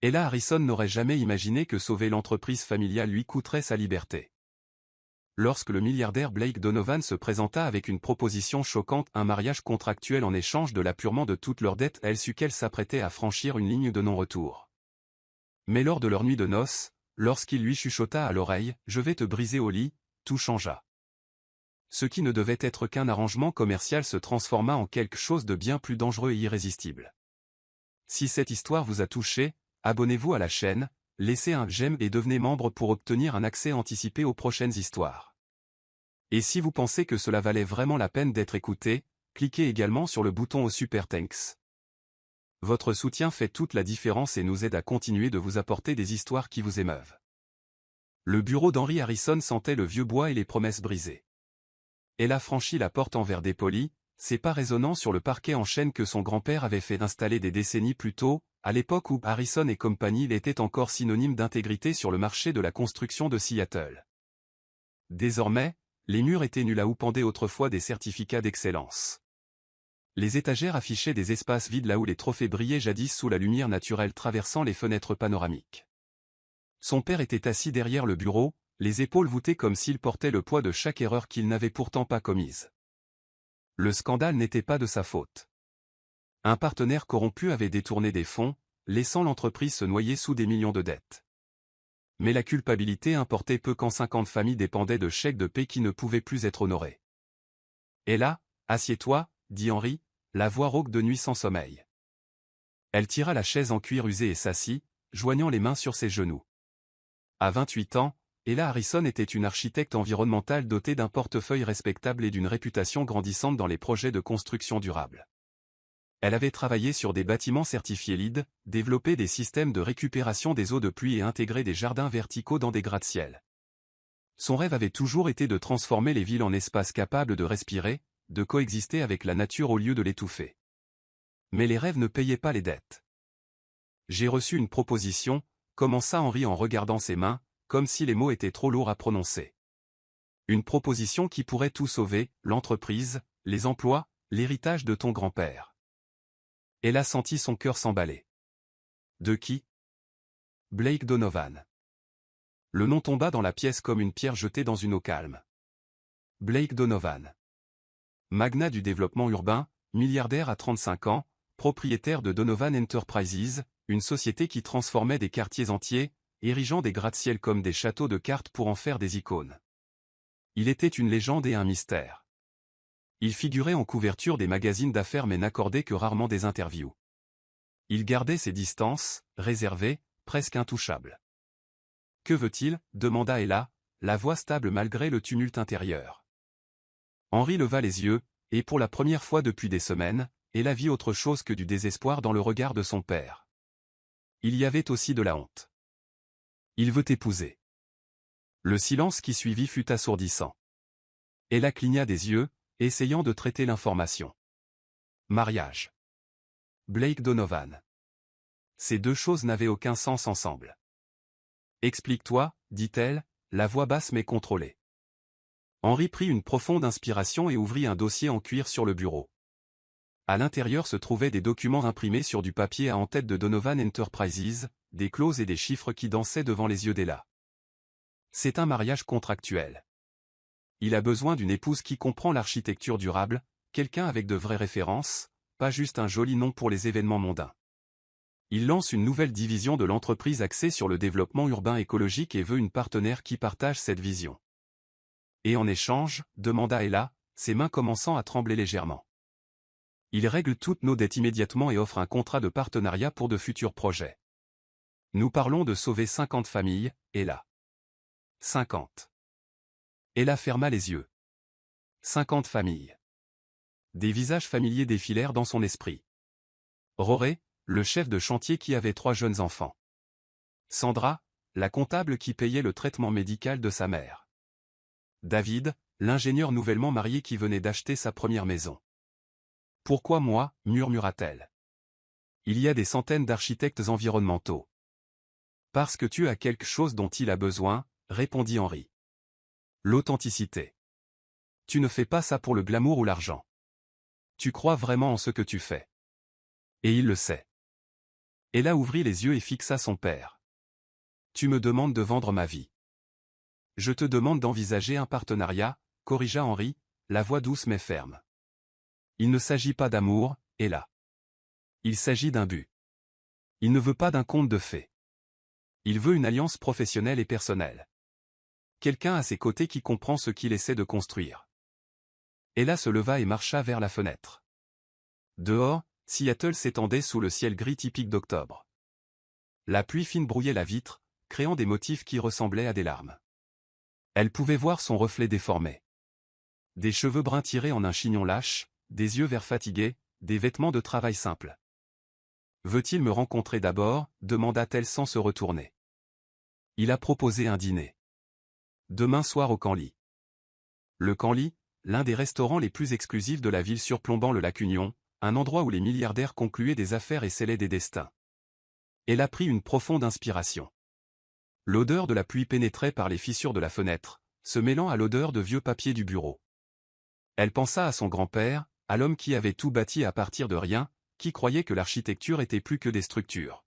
Ella Harrison n'aurait jamais imaginé que sauver l'entreprise familiale lui coûterait sa liberté. Lorsque le milliardaire Blake Donovan se présenta avec une proposition choquante, un mariage contractuel en échange de l'apurement de toutes leurs dettes, elle sut qu'elle s'apprêtait à franchir une ligne de non-retour. Mais lors de leur nuit de noces, lorsqu'il lui chuchota à l'oreille « Je vais te briser au lit », tout changea. Ce qui ne devait être qu'un arrangement commercial se transforma en quelque chose de bien plus dangereux et irrésistible. Si cette histoire vous a touché, abonnez-vous à la chaîne, laissez un j'aime et devenez membre pour obtenir un accès anticipé aux prochaines histoires. Et si vous pensez que cela valait vraiment la peine d'être écouté, cliquez également sur le bouton au Super Thanks. Votre soutien fait toute la différence et nous aide à continuer de vous apporter des histoires qui vous émeuvent. Le bureau d'Henry Harrison sentait le vieux bois et les promesses brisées. Elle a franchi la porte en verre dépoli, ses pas résonnant sur le parquet en chêne que son grand-père avait fait installer des décennies plus tôt, à l'époque où Harrison et compagnie étaient encore synonymes d'intégrité sur le marché de la construction de Seattle. Désormais, les murs étaient nus là où pendaient autrefois des certificats d'excellence. Les étagères affichaient des espaces vides là où les trophées brillaient jadis sous la lumière naturelle traversant les fenêtres panoramiques. Son père était assis derrière le bureau, les épaules voûtées comme s'il portait le poids de chaque erreur qu'il n'avait pourtant pas commise. Le scandale n'était pas de sa faute. Un partenaire corrompu avait détourné des fonds, laissant l'entreprise se noyer sous des millions de dettes. Mais la culpabilité importait peu quand 50 familles dépendaient de chèques de paie qui ne pouvaient plus être honorés. « Et là, assieds-toi » dit Henry, la voix rauque de nuit sans sommeil. Elle tira la chaise en cuir usé et s'assit, joignant les mains sur ses genoux. À 28 ans, Ella Harrison était une architecte environnementale dotée d'un portefeuille respectable et d'une réputation grandissante dans les projets de construction durable. Elle avait travaillé sur des bâtiments certifiés LEED, développé des systèmes de récupération des eaux de pluie et intégré des jardins verticaux dans des gratte-ciel. Son rêve avait toujours été de transformer les villes en espaces capables de respirer, de coexister avec la nature au lieu de l'étouffer. Mais les rêves ne payaient pas les dettes. « J'ai reçu une proposition », commença Henry en regardant ses mains, comme si les mots étaient trop lourds à prononcer. Une proposition qui pourrait tout sauver, l'entreprise, les emplois, l'héritage de ton grand-père. Elle a senti son cœur s'emballer. De qui? Blake Donovan. Le nom tomba dans la pièce comme une pierre jetée dans une eau calme. Blake Donovan. Magnat du développement urbain, milliardaire à 35 ans, propriétaire de Donovan Enterprises, une société qui transformait des quartiers entiers, érigeant des gratte-ciel comme des châteaux de cartes pour en faire des icônes. Il était une légende et un mystère. Il figurait en couverture des magazines d'affaires mais n'accordait que rarement des interviews. Il gardait ses distances, réservé, presque intouchable. « Que veut-il » demanda Ella, la voix stable malgré le tumulte intérieur. Henry leva les yeux, et pour la première fois depuis des semaines, Ella vit autre chose que du désespoir dans le regard de son père. Il y avait aussi de la honte. « Il veut t'épouser. » Le silence qui suivit fut assourdissant. Ella cligna des yeux, essayant de traiter l'information. Mariage. Blake Donovan. Ces deux choses n'avaient aucun sens ensemble. « Explique-toi, dit-elle, la voix basse mais contrôlée. Henry prit une profonde inspiration et ouvrit un dossier en cuir sur le bureau. À l'intérieur se trouvaient des documents imprimés sur du papier à en-tête de Donovan Enterprises, des clauses et des chiffres qui dansaient devant les yeux d'Ella. C'est un mariage contractuel. Il a besoin d'une épouse qui comprend l'architecture durable, quelqu'un avec de vraies références, pas juste un joli nom pour les événements mondains. Il lance une nouvelle division de l'entreprise axée sur le développement urbain écologique et veut une partenaire qui partage cette vision. Et en échange, demanda Ella, ses mains commençant à trembler légèrement. Il règle toutes nos dettes immédiatement et offre un contrat de partenariat pour de futurs projets. Nous parlons de sauver 50 familles, Ella. 50. Ella ferma les yeux. 50 familles. Des visages familiers défilèrent dans son esprit. Rory, le chef de chantier qui avait 3 jeunes enfants. Sandra, la comptable qui payait le traitement médical de sa mère. David, l'ingénieur nouvellement marié qui venait d'acheter sa première maison. « Pourquoi moi » murmura-t-elle. « Il y a des centaines d'architectes environnementaux. »« Parce que tu as quelque chose dont il a besoin » répondit Henry. « L'authenticité. Tu ne fais pas ça pour le glamour ou l'argent. Tu crois vraiment en ce que tu fais. Et il le sait. » Ella ouvrit les yeux et fixa son père. « Tu me demandes de vendre ma vie. Je te demande d'envisager un partenariat, corrigea Henri, la voix douce mais ferme. Il ne s'agit pas d'amour, Ella. Il s'agit d'un but. Il ne veut pas d'un conte de fées. Il veut une alliance professionnelle et personnelle. Quelqu'un à ses côtés qui comprend ce qu'il essaie de construire. » Ella se leva et marcha vers la fenêtre. Dehors, Seattle s'étendait sous le ciel gris typique d'octobre. La pluie fine brouillait la vitre, créant des motifs qui ressemblaient à des larmes. Elle pouvait voir son reflet déformé. Des cheveux bruns tirés en un chignon lâche, des yeux verts fatigués, des vêtements de travail simples. « Veut-il me rencontrer d'abord » demanda-t-elle sans se retourner. Il a proposé un dîner. Demain soir au Canly. Le Canly, l'un des restaurants les plus exclusifs de la ville surplombant le lac Union, un endroit où les milliardaires concluaient des affaires et scellaient des destins. Elle a pris une profonde inspiration. L'odeur de la pluie pénétrait par les fissures de la fenêtre, se mêlant à l'odeur de vieux papier du bureau. Elle pensa à son grand-père, à l'homme qui avait tout bâti à partir de rien, qui croyait que l'architecture était plus que des structures.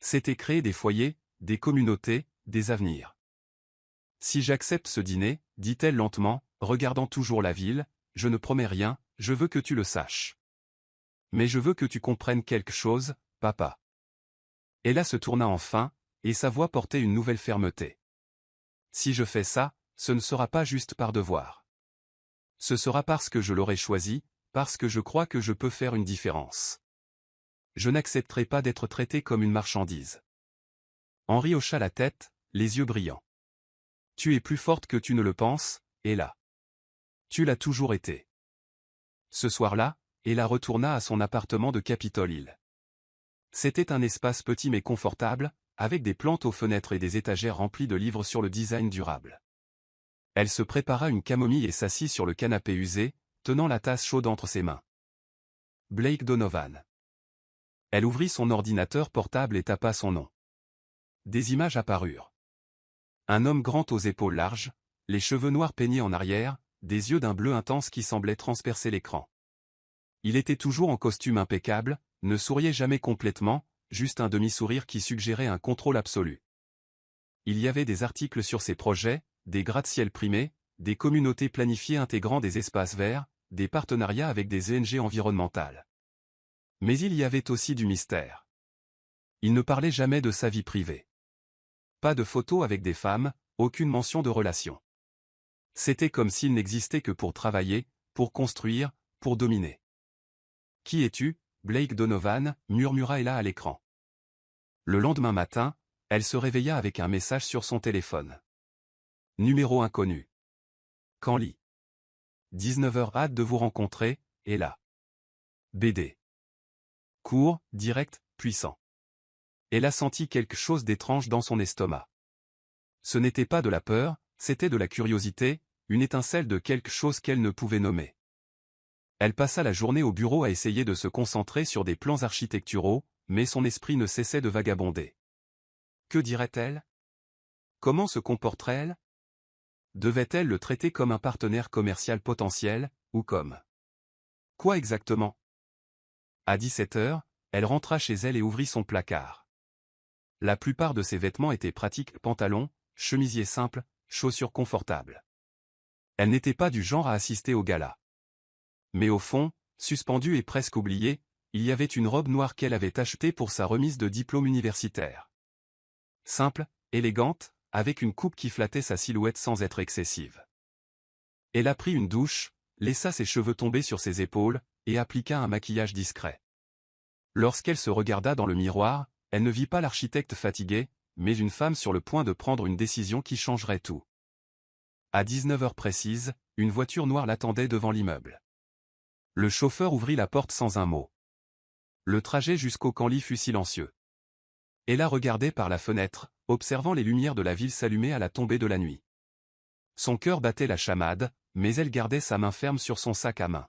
C'était créer des foyers, des communautés, des avenirs. « Si j'accepte ce dîner, dit-elle lentement, regardant toujours la ville, je ne promets rien, je veux que tu le saches. Mais je veux que tu comprennes quelque chose, papa. » Ella se tourna enfin, et sa voix portait une nouvelle fermeté. « Si je fais ça, ce ne sera pas juste par devoir. Ce sera parce que je l'aurai choisi, parce que je crois que je peux faire une différence. Je n'accepterai pas d'être traité comme une marchandise. » Henri hocha la tête, les yeux brillants. « Tu es plus forte que tu ne le penses, Ella. Tu l'as toujours été. » Ce soir-là, Ella retourna à son appartement de Capitol Hill. C'était un espace petit mais confortable, avec des plantes aux fenêtres et des étagères remplies de livres sur le design durable. Elle se prépara une camomille et s'assit sur le canapé usé, tenant la tasse chaude entre ses mains. Blake Donovan. Elle ouvrit son ordinateur portable et tapa son nom. Des images apparurent. Un homme grand aux épaules larges, les cheveux noirs peignés en arrière, des yeux d'un bleu intense qui semblaient transpercer l'écran. Il était toujours en costume impeccable, ne souriait jamais complètement, juste un demi-sourire qui suggérait un contrôle absolu. Il y avait des articles sur ses projets, des gratte-ciel primés, des communautés planifiées intégrant des espaces verts, des partenariats avec des ONG environnementales. Mais il y avait aussi du mystère. Il ne parlait jamais de sa vie privée. Pas de photos avec des femmes, aucune mention de relation. C'était comme s'il n'existait que pour travailler, pour construire, pour dominer. « Qui es-tu, Blake Donovan » murmura Ella à l'écran. Le lendemain matin, elle se réveilla avec un message sur son téléphone. Numéro inconnu. Canly. 19h. Hâte de vous rencontrer, Ella. BD. Court, direct, puissant. Elle a senti quelque chose d'étrange dans son estomac. Ce n'était pas de la peur, c'était de la curiosité, une étincelle de quelque chose qu'elle ne pouvait nommer. Elle passa la journée au bureau à essayer de se concentrer sur des plans architecturaux, mais son esprit ne cessait de vagabonder. Que dirait-elle? Comment se comporterait-elle? Devait-elle le traiter comme un partenaire commercial potentiel, ou comme... Quoi exactement? À 17h, elle rentra chez elle et ouvrit son placard. La plupart de ses vêtements étaient pratiques, pantalons, chemisiers simples, chaussures confortables. Elle n'était pas du genre à assister au gala. Mais au fond, suspendue et presque oubliée, il y avait une robe noire qu'elle avait achetée pour sa remise de diplôme universitaire. Simple, élégante, avec une coupe qui flattait sa silhouette sans être excessive. Elle a pris une douche, laissa ses cheveux tomber sur ses épaules, et appliqua un maquillage discret. Lorsqu'elle se regarda dans le miroir, elle ne vit pas l'architecte fatigué, mais une femme sur le point de prendre une décision qui changerait tout. À 19h précise, une voiture noire l'attendait devant l'immeuble. Le chauffeur ouvrit la porte sans un mot. Le trajet jusqu'au Canly fut silencieux. Ella regardait par la fenêtre, observant les lumières de la ville s'allumer à la tombée de la nuit. Son cœur battait la chamade, mais elle gardait sa main ferme sur son sac à main.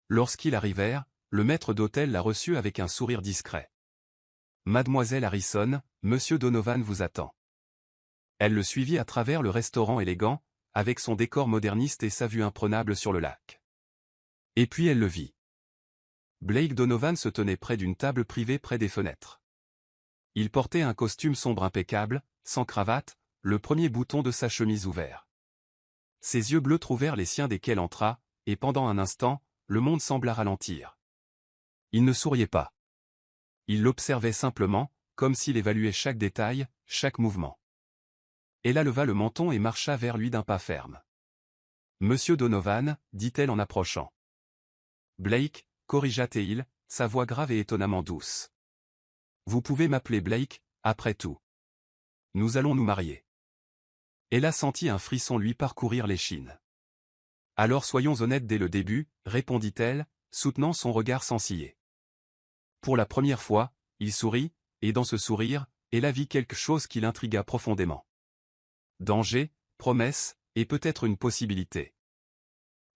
Lorsqu'ils arrivèrent, le maître d'hôtel la reçut avec un sourire discret. « Mademoiselle Harrison, Monsieur Donovan vous attend. » Elle le suivit à travers le restaurant élégant, avec son décor moderniste et sa vue imprenable sur le lac. Et puis elle le vit. Blake Donovan se tenait près d'une table privée près des fenêtres. Il portait un costume sombre impeccable, sans cravate, le premier bouton de sa chemise ouvert. Ses yeux bleus trouvèrent les siens dès qu'elle entra, et pendant un instant, le monde sembla ralentir. Il ne souriait pas. Il l'observait simplement, comme s'il évaluait chaque détail, chaque mouvement. Ella leva le menton et marcha vers lui d'un pas ferme. « Monsieur Donovan » dit-elle en approchant. « Blake » corrigea Teil, sa voix grave et étonnamment douce. « Vous pouvez m'appeler Blake, après tout. Nous allons nous marier. » Ella sentit un frisson lui parcourir l'échine. « Alors soyons honnêtes dès le début » répondit-elle, soutenant son regard sans ciller. Pour la première fois, il sourit, et dans ce sourire, Ella vit quelque chose qui l'intrigua profondément. Danger, promesse, et peut-être une possibilité.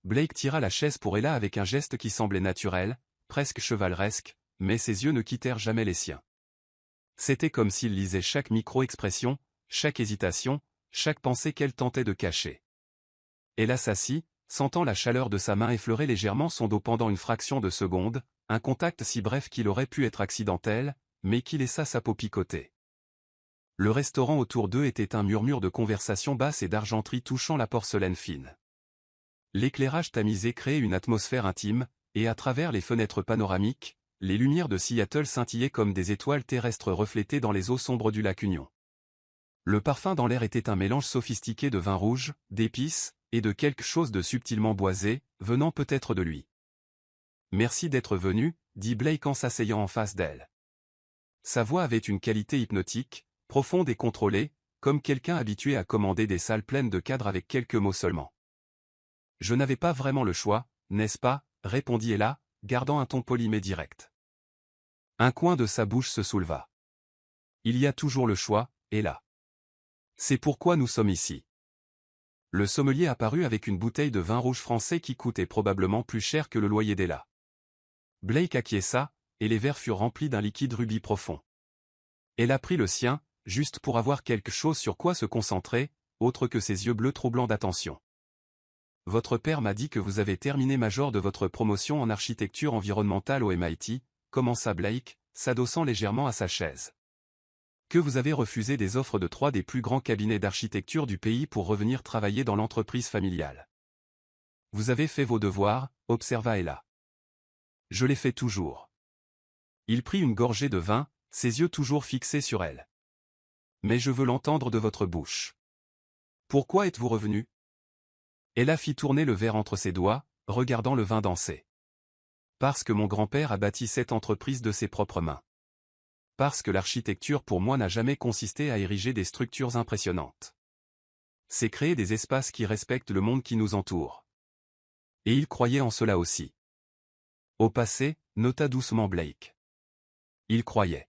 Blake tira la chaise pour Ella avec un geste qui semblait naturel, presque chevaleresque, mais ses yeux ne quittèrent jamais les siens. C'était comme s'il lisait chaque micro-expression, chaque hésitation, chaque pensée qu'elle tentait de cacher. Ella s'assit, sentant la chaleur de sa main effleurer légèrement son dos pendant une fraction de seconde, un contact si bref qu'il aurait pu être accidentel, mais qui laissa sa peau picoter. Le restaurant autour d'eux était un murmure de conversation basse et d'argenterie touchant la porcelaine fine. L'éclairage tamisé créait une atmosphère intime, et à travers les fenêtres panoramiques, les lumières de Seattle scintillaient comme des étoiles terrestres reflétées dans les eaux sombres du lac Union. Le parfum dans l'air était un mélange sophistiqué de vin rouge, d'épices, et de quelque chose de subtilement boisé, venant peut-être de lui. « Merci d'être venu » dit Blake en s'asseyant en face d'elle. Sa voix avait une qualité hypnotique, profonde et contrôlée, comme quelqu'un habitué à commander des salles pleines de cadres avec quelques mots seulement. « Je n'avais pas vraiment le choix, n'est-ce pas » répondit Ella, gardant un ton poli mais direct. Un coin de sa bouche se souleva. « Il y a toujours le choix, Ella. C'est pourquoi nous sommes ici. » Le sommelier apparut avec une bouteille de vin rouge français qui coûtait probablement plus cher que le loyer d'Ella. Blake acquiesça, et les verres furent remplis d'un liquide rubis profond. Ella prit le sien, juste pour avoir quelque chose sur quoi se concentrer, autre que ses yeux bleus troublants d'attention. « Votre père m'a dit que vous avez terminé major de votre promotion en architecture environnementale au MIT, commença Blake, s'adossant légèrement à sa chaise. Que vous avez refusé des offres de 3 des plus grands cabinets d'architecture du pays pour revenir travailler dans l'entreprise familiale. Vous avez fait vos devoirs, observa Ella. Je les fais toujours. Il prit une gorgée de vin, ses yeux toujours fixés sur elle. Mais je veux l'entendre de votre bouche. Pourquoi êtes-vous revenu? Ella fit tourner le verre entre ses doigts, regardant le vin danser. Parce que mon grand-père a bâti cette entreprise de ses propres mains. Parce que l'architecture pour moi n'a jamais consisté à ériger des structures impressionnantes. C'est créer des espaces qui respectent le monde qui nous entoure. Et il croyait en cela aussi. Au passé, nota doucement Blake. Il croyait.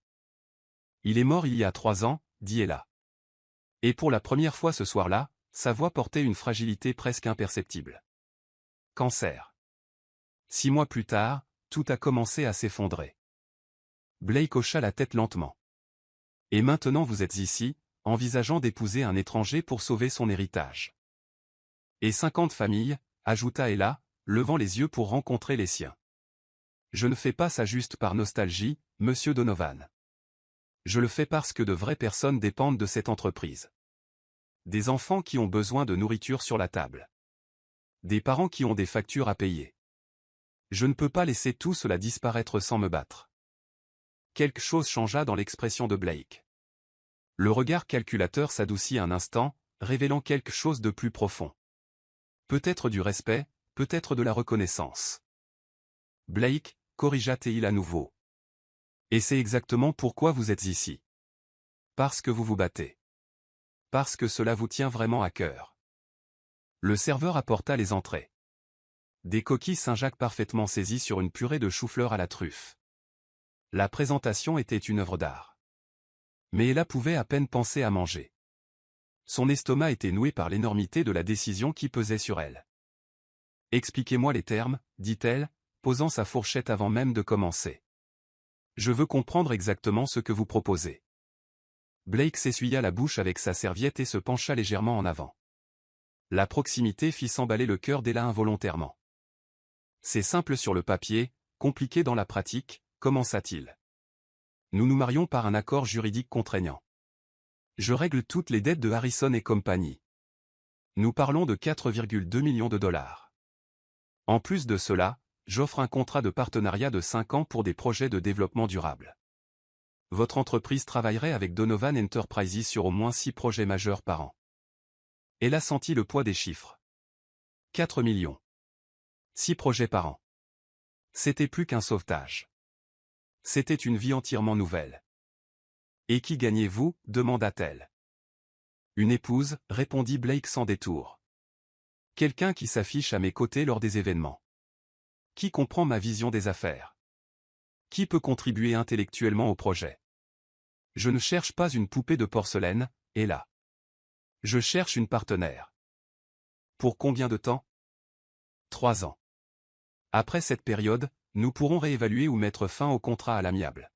Il est mort il y a 3 ans, dit Ella. Et pour la première fois ce soir-là, sa voix portait une fragilité presque imperceptible. Cancer. 6 mois plus tard, tout a commencé à s'effondrer. Blake hocha la tête lentement. Et maintenant vous êtes ici, envisageant d'épouser un étranger pour sauver son héritage. Et 50 familles, ajouta Ella, levant les yeux pour rencontrer les siens. Je ne fais pas ça juste par nostalgie, monsieur Donovan. Je le fais parce que de vraies personnes dépendent de cette entreprise. Des enfants qui ont besoin de nourriture sur la table. Des parents qui ont des factures à payer. Je ne peux pas laisser tout cela disparaître sans me battre. Quelque chose changea dans l'expression de Blake. Le regard calculateur s'adoucit un instant, révélant quelque chose de plus profond. Peut-être du respect, peut-être de la reconnaissance. Blake, corrigea-t-il à nouveau. Et c'est exactement pourquoi vous êtes ici. Parce que vous vous battez. Parce que cela vous tient vraiment à cœur. Le serveur apporta les entrées. Des coquilles Saint-Jacques parfaitement saisies sur une purée de chou-fleur à la truffe. La présentation était une œuvre d'art. Mais Ella pouvait à peine penser à manger. Son estomac était noué par l'énormité de la décision qui pesait sur elle. « Expliquez-moi les termes, dit-elle, posant sa fourchette avant même de commencer. Je veux comprendre exactement ce que vous proposez. » Blake s'essuya la bouche avec sa serviette et se pencha légèrement en avant. La proximité fit s'emballer le cœur d'Ella involontairement. C'est simple sur le papier, compliqué dans la pratique, commença-t-il. Nous nous marions par un accord juridique contraignant. Je règle toutes les dettes de Harrison et compagnie. Nous parlons de 4,2 millions de dollars. En plus de cela, j'offre un contrat de partenariat de 5 ans pour des projets de développement durable. Votre entreprise travaillerait avec Donovan Enterprises sur au moins 6 projets majeurs par an. Elle a senti le poids des chiffres. 4 millions. 6 projets par an. C'était plus qu'un sauvetage. C'était une vie entièrement nouvelle. Et qui gagnez-vous, demanda-t-elle. Une épouse, répondit Blake sans détour. Quelqu'un qui s'affiche à mes côtés lors des événements. Qui comprend ma vision des affaires. Qui peut contribuer intellectuellement au projet. Je ne cherche pas une poupée de porcelaine, et là. Je cherche une partenaire. Pour combien de temps? 3 ans. Après cette période, nous pourrons réévaluer ou mettre fin au contrat à l'amiable.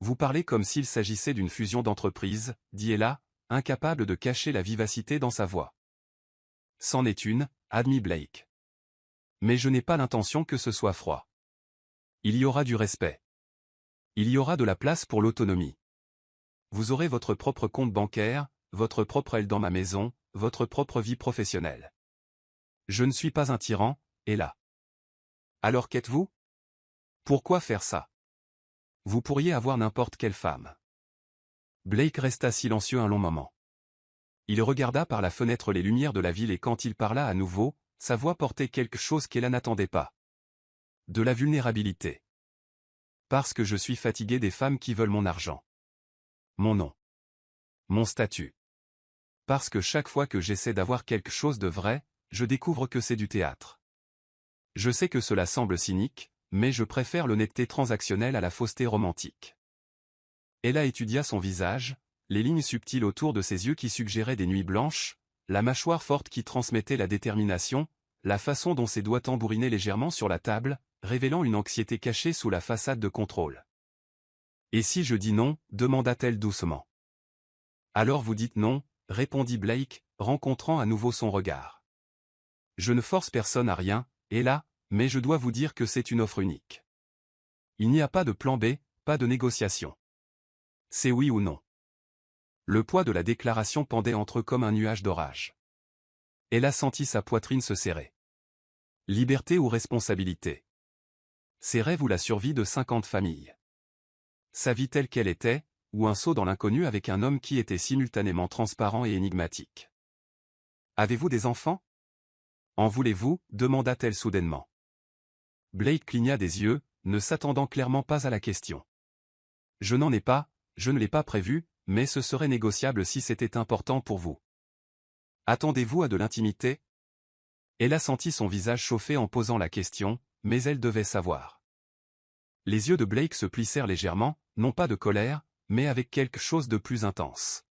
Vous parlez comme s'il s'agissait d'une fusion d'entreprise, dit Ella, incapable de cacher la vivacité dans sa voix. C'en est une, admit Blake. Mais je n'ai pas l'intention que ce soit froid. Il y aura du respect. Il y aura de la place pour l'autonomie. Vous aurez votre propre compte bancaire, votre propre aile dans ma maison, votre propre vie professionnelle. Je ne suis pas un tyran, Ella. Alors qu'êtes-vous? Pourquoi faire ça? Vous pourriez avoir n'importe quelle femme. Blake resta silencieux un long moment. Il regarda par la fenêtre les lumières de la ville et quand il parla à nouveau, sa voix portait quelque chose qu'Ella n'attendait pas. De la vulnérabilité. Parce que je suis fatigué des femmes qui veulent mon argent. Mon nom. Mon statut. Parce que chaque fois que j'essaie d'avoir quelque chose de vrai, je découvre que c'est du théâtre. Je sais que cela semble cynique, mais je préfère l'honnêteté transactionnelle à la fausseté romantique. Ella étudia son visage, les lignes subtiles autour de ses yeux qui suggéraient des nuits blanches, la mâchoire forte qui transmettait la détermination, la façon dont ses doigts tambourinaient légèrement sur la table, révélant une anxiété cachée sous la façade de contrôle. « Et si je dis non » demanda-t-elle doucement. « Alors vous dites non » répondit Blake, rencontrant à nouveau son regard. « Je ne force personne à rien, Ella, mais je dois vous dire que c'est une offre unique. Il n'y a pas de plan B, pas de négociation. C'est oui ou non. » Le poids de la déclaration pendait entre eux comme un nuage d'orage. Ella sentit sa poitrine se serrer. Liberté ou responsabilité? Ses rêves ou la survie de 50 familles? Sa vie telle qu'elle était, ou un saut dans l'inconnu avec un homme qui était simultanément transparent et énigmatique? Avez-vous des enfants? En voulez-vous? Demanda-t-elle soudainement. Blake cligna des yeux, ne s'attendant clairement pas à la question. Je n'en ai pas, je ne l'ai pas prévu, mais ce serait négociable si c'était important pour vous. Attendez-vous à de l'intimité? Elle a senti son visage chauffer en posant la question, mais elle devait savoir. Les yeux de Blake se plissèrent légèrement, non pas de colère, mais avec quelque chose de plus intense.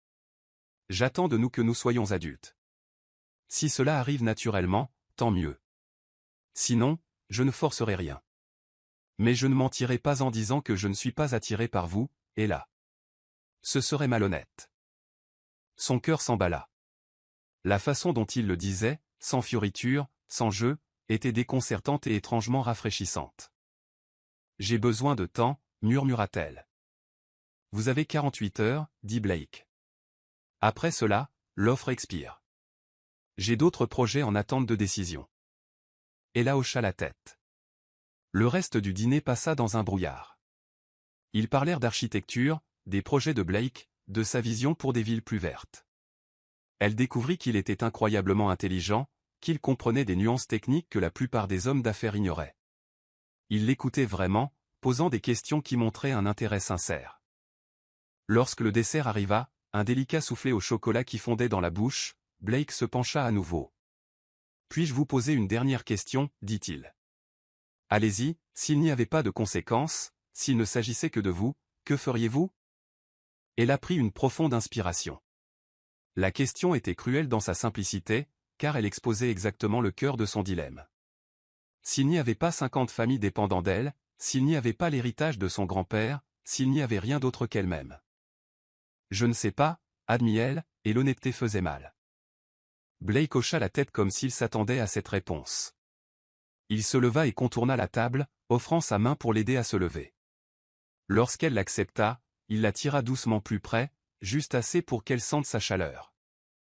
J'attends de nous que nous soyons adultes. Si cela arrive naturellement, tant mieux. Sinon, je ne forcerai rien. Mais je ne mentirai pas en disant que je ne suis pas attiré par vous, et là. Ce serait malhonnête. Son cœur s'emballa. La façon dont il le disait, sans fioriture, sans jeu, était déconcertante et étrangement rafraîchissante. J'ai besoin de temps, murmura-t-elle. Vous avez 48 heures, dit Blake. Après cela, l'offre expire. J'ai d'autres projets en attente de décision. Ella hocha la tête. Le reste du dîner passa dans un brouillard. Ils parlèrent d'architecture, des projets de Blake, de sa vision pour des villes plus vertes. Elle découvrit qu'il était incroyablement intelligent, qu'il comprenait des nuances techniques que la plupart des hommes d'affaires ignoraient. Il l'écoutait vraiment, posant des questions qui montraient un intérêt sincère. Lorsque le dessert arriva, un délicat soufflé au chocolat qui fondait dans la bouche, Blake se pencha à nouveau. « Puis-je vous poser une dernière question » dit-il. « Allez-y, s'il n'y avait pas de conséquences, s'il ne s'agissait que de vous, que feriez-vous » Elle a pris une profonde inspiration. La question était cruelle dans sa simplicité, car elle exposait exactement le cœur de son dilemme. S'il n'y avait pas 50 familles dépendant d'elle, s'il n'y avait pas l'héritage de son grand-père, s'il n'y avait rien d'autre qu'elle-même. Je ne sais pas, admit-elle, et l'honnêteté faisait mal. Blake hocha la tête comme s'il s'attendait à cette réponse. Il se leva et contourna la table, offrant sa main pour l'aider à se lever. Lorsqu'elle l'accepta, il la tira doucement plus près, juste assez pour qu'elle sente sa chaleur.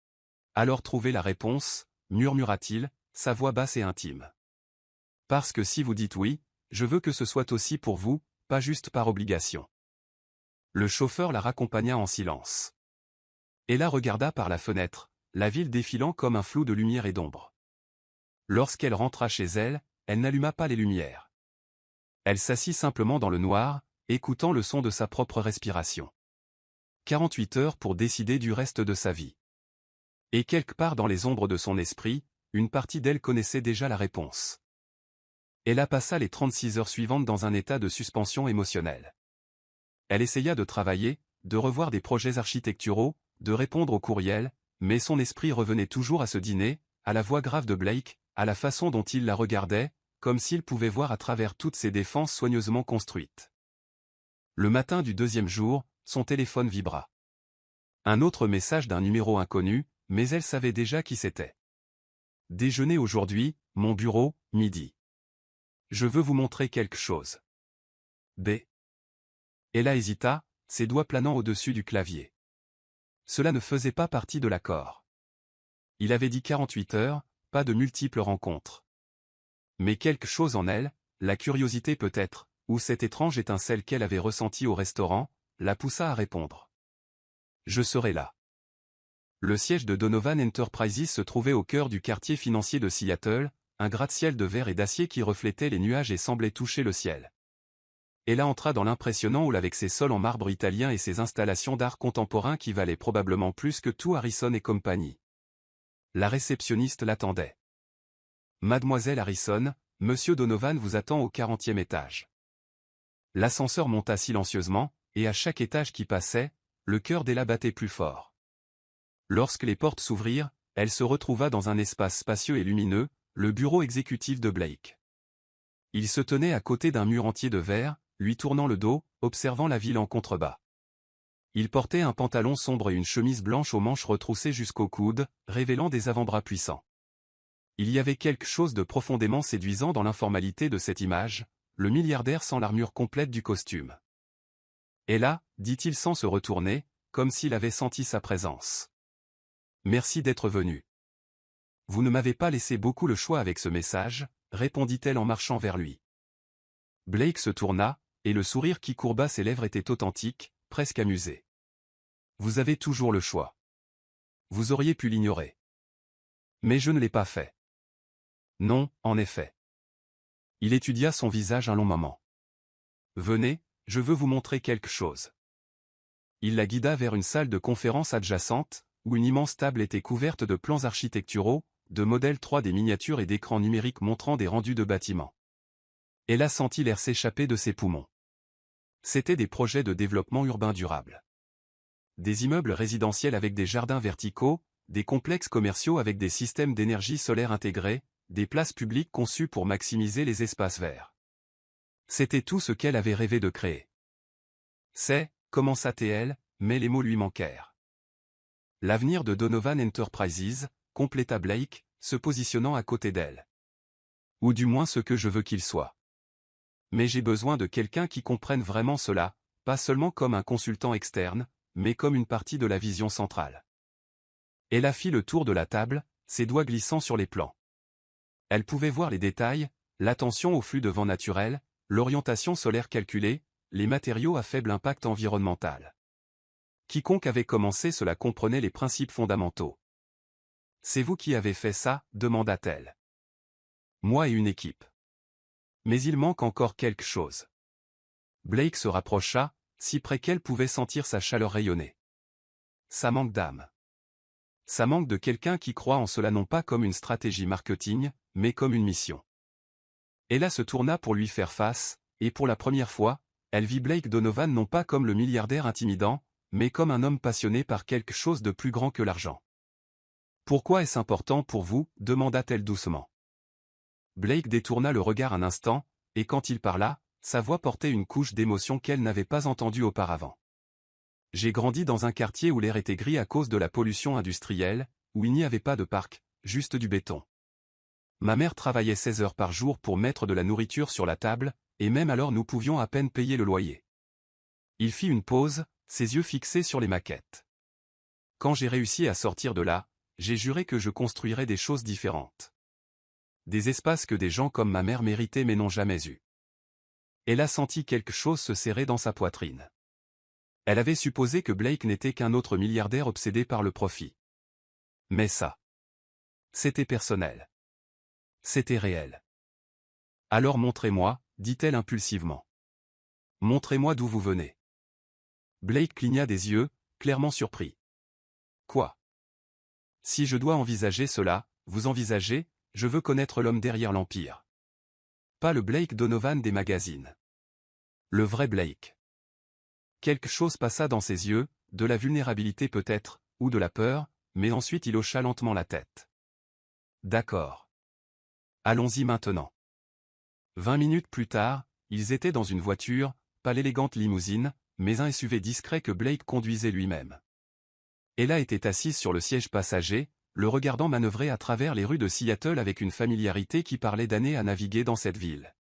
« Alors trouvez la réponse », murmura-t-il, sa voix basse et intime. « Parce que si vous dites oui, je veux que ce soit aussi pour vous, pas juste par obligation. » Le chauffeur la raccompagna en silence. Ella regarda par la fenêtre, la ville défilant comme un flou de lumière et d'ombre. Lorsqu'elle rentra chez elle, elle n'alluma pas les lumières. Elle s'assit simplement dans le noir, écoutant le son de sa propre respiration. 48 heures pour décider du reste de sa vie. Et quelque part dans les ombres de son esprit, une partie d'elle connaissait déjà la réponse. Ella passa les 36 heures suivantes dans un état de suspension émotionnelle. Elle essaya de travailler, de revoir des projets architecturaux, de répondre aux courriels, mais son esprit revenait toujours à ce dîner, à la voix grave de Blake, à la façon dont il la regardait, comme s'il pouvait voir à travers toutes ses défenses soigneusement construites. Le matin du deuxième jour, son téléphone vibra. Un autre message d'un numéro inconnu, mais elle savait déjà qui c'était. Déjeuner aujourd'hui, mon bureau, midi. Je veux vous montrer quelque chose. B. Ella hésita, ses doigts planant au-dessus du clavier. Cela ne faisait pas partie de l'accord. Il avait dit 48 heures, pas de multiples rencontres. Mais quelque chose en elle, la curiosité peut-être, ou cette étrange étincelle qu'elle avait ressentie au restaurant, la poussa à répondre. Je serai là. Le siège de Donovan Enterprises se trouvait au cœur du quartier financier de Seattle, un gratte-ciel de verre et d'acier qui reflétait les nuages et semblait toucher le ciel. Ella entra dans l'impressionnant hall avec ses sols en marbre italien et ses installations d'art contemporain qui valaient probablement plus que tout Harrison et compagnie. La réceptionniste l'attendait. Mademoiselle Harrison, Monsieur Donovan vous attend au 40e étage. L'ascenseur monta silencieusement, et à chaque étage qui passait, le cœur d'Ella battait plus fort. Lorsque les portes s'ouvrirent, elle se retrouva dans un espace spacieux et lumineux, le bureau exécutif de Blake. Il se tenait à côté d'un mur entier de verre, lui tournant le dos, observant la ville en contrebas. Il portait un pantalon sombre et une chemise blanche aux manches retroussées jusqu'aux coudes, révélant des avant-bras puissants. Il y avait quelque chose de profondément séduisant dans l'informalité de cette image, le milliardaire sans l'armure complète du costume. « Et là, dit-il sans se retourner, comme s'il avait senti sa présence. Merci d'être venu. Vous ne m'avez pas laissé beaucoup le choix avec ce message, répondit-elle en marchant vers lui. Blake se tourna, et le sourire qui courba ses lèvres était authentique, presque amusé. Vous avez toujours le choix. Vous auriez pu l'ignorer. Mais je ne l'ai pas fait. Non, en effet. Il étudia son visage un long moment. Venez, je veux vous montrer quelque chose. Il la guida vers une salle de conférence adjacente, où une immense table était couverte de plans architecturaux, de modèles 3D miniatures et d'écrans numériques montrant des rendus de bâtiments. Ella sentit l'air s'échapper de ses poumons. C'étaient des projets de développement urbain durable. Des immeubles résidentiels avec des jardins verticaux, des complexes commerciaux avec des systèmes d'énergie solaire intégrés, des places publiques conçues pour maximiser les espaces verts. C'était tout ce qu'elle avait rêvé de créer. C'est, commença-t-elle, mais les mots lui manquèrent. L'avenir de Donovan Enterprises, compléta Blake, se positionnant à côté d'elle. Ou du moins ce que je veux qu'il soit. Mais j'ai besoin de quelqu'un qui comprenne vraiment cela, pas seulement comme un consultant externe, mais comme une partie de la vision centrale. Elle a fit le tour de la table, ses doigts glissant sur les plans. Elle pouvait voir les détails, l'attention au flux de vent naturel, l'orientation solaire calculée, les matériaux à faible impact environnemental. Quiconque avait commencé cela comprenait les principes fondamentaux. « C'est vous qui avez fait ça ?» demanda-t-elle. « Moi et une équipe. Mais il manque encore quelque chose. » Blake se rapprocha, si près qu'elle pouvait sentir sa chaleur rayonner. « Ça manque d'âme. Ça manque de quelqu'un qui croit en cela non pas comme une stratégie marketing, mais comme une mission. » Ella se tourna pour lui faire face, et pour la première fois, elle vit Blake Donovan non pas comme le milliardaire intimidant, mais comme un homme passionné par quelque chose de plus grand que l'argent. « Pourquoi est-ce important pour vous ?» demanda-t-elle doucement. Blake détourna le regard un instant, et quand il parla, sa voix portait une couche d'émotion qu'elle n'avait pas entendue auparavant. « J'ai grandi dans un quartier où l'air était gris à cause de la pollution industrielle, où il n'y avait pas de parc, juste du béton. Ma mère travaillait 16 heures par jour pour mettre de la nourriture sur la table, et même alors nous pouvions à peine payer le loyer. Il fit une pause, ses yeux fixés sur les maquettes. Quand j'ai réussi à sortir de là, j'ai juré que je construirais des choses différentes. Des espaces que des gens comme ma mère méritaient mais n'ont jamais eu. Elle a senti quelque chose se serrer dans sa poitrine. Elle avait supposé que Blake n'était qu'un autre milliardaire obsédé par le profit. Mais ça, c'était personnel. C'était réel. Alors montrez-moi, dit-elle impulsivement. Montrez-moi d'où vous venez. Blake cligna des yeux, clairement surpris. Quoi? Si je dois envisager cela, vous envisagez, je veux connaître l'homme derrière l'Empire. Pas le Blake Donovan des magazines. Le vrai Blake. Quelque chose passa dans ses yeux, de la vulnérabilité peut-être, ou de la peur, mais ensuite il hocha lentement la tête. D'accord. Allons-y maintenant. 20 minutes plus tard, ils étaient dans une voiture, pas l'élégante limousine, mais un SUV discret que Blake conduisait lui-même. Ella était assise sur le siège passager, le regardant manœuvrer à travers les rues de Seattle avec une familiarité qui parlait d'années à naviguer dans cette ville.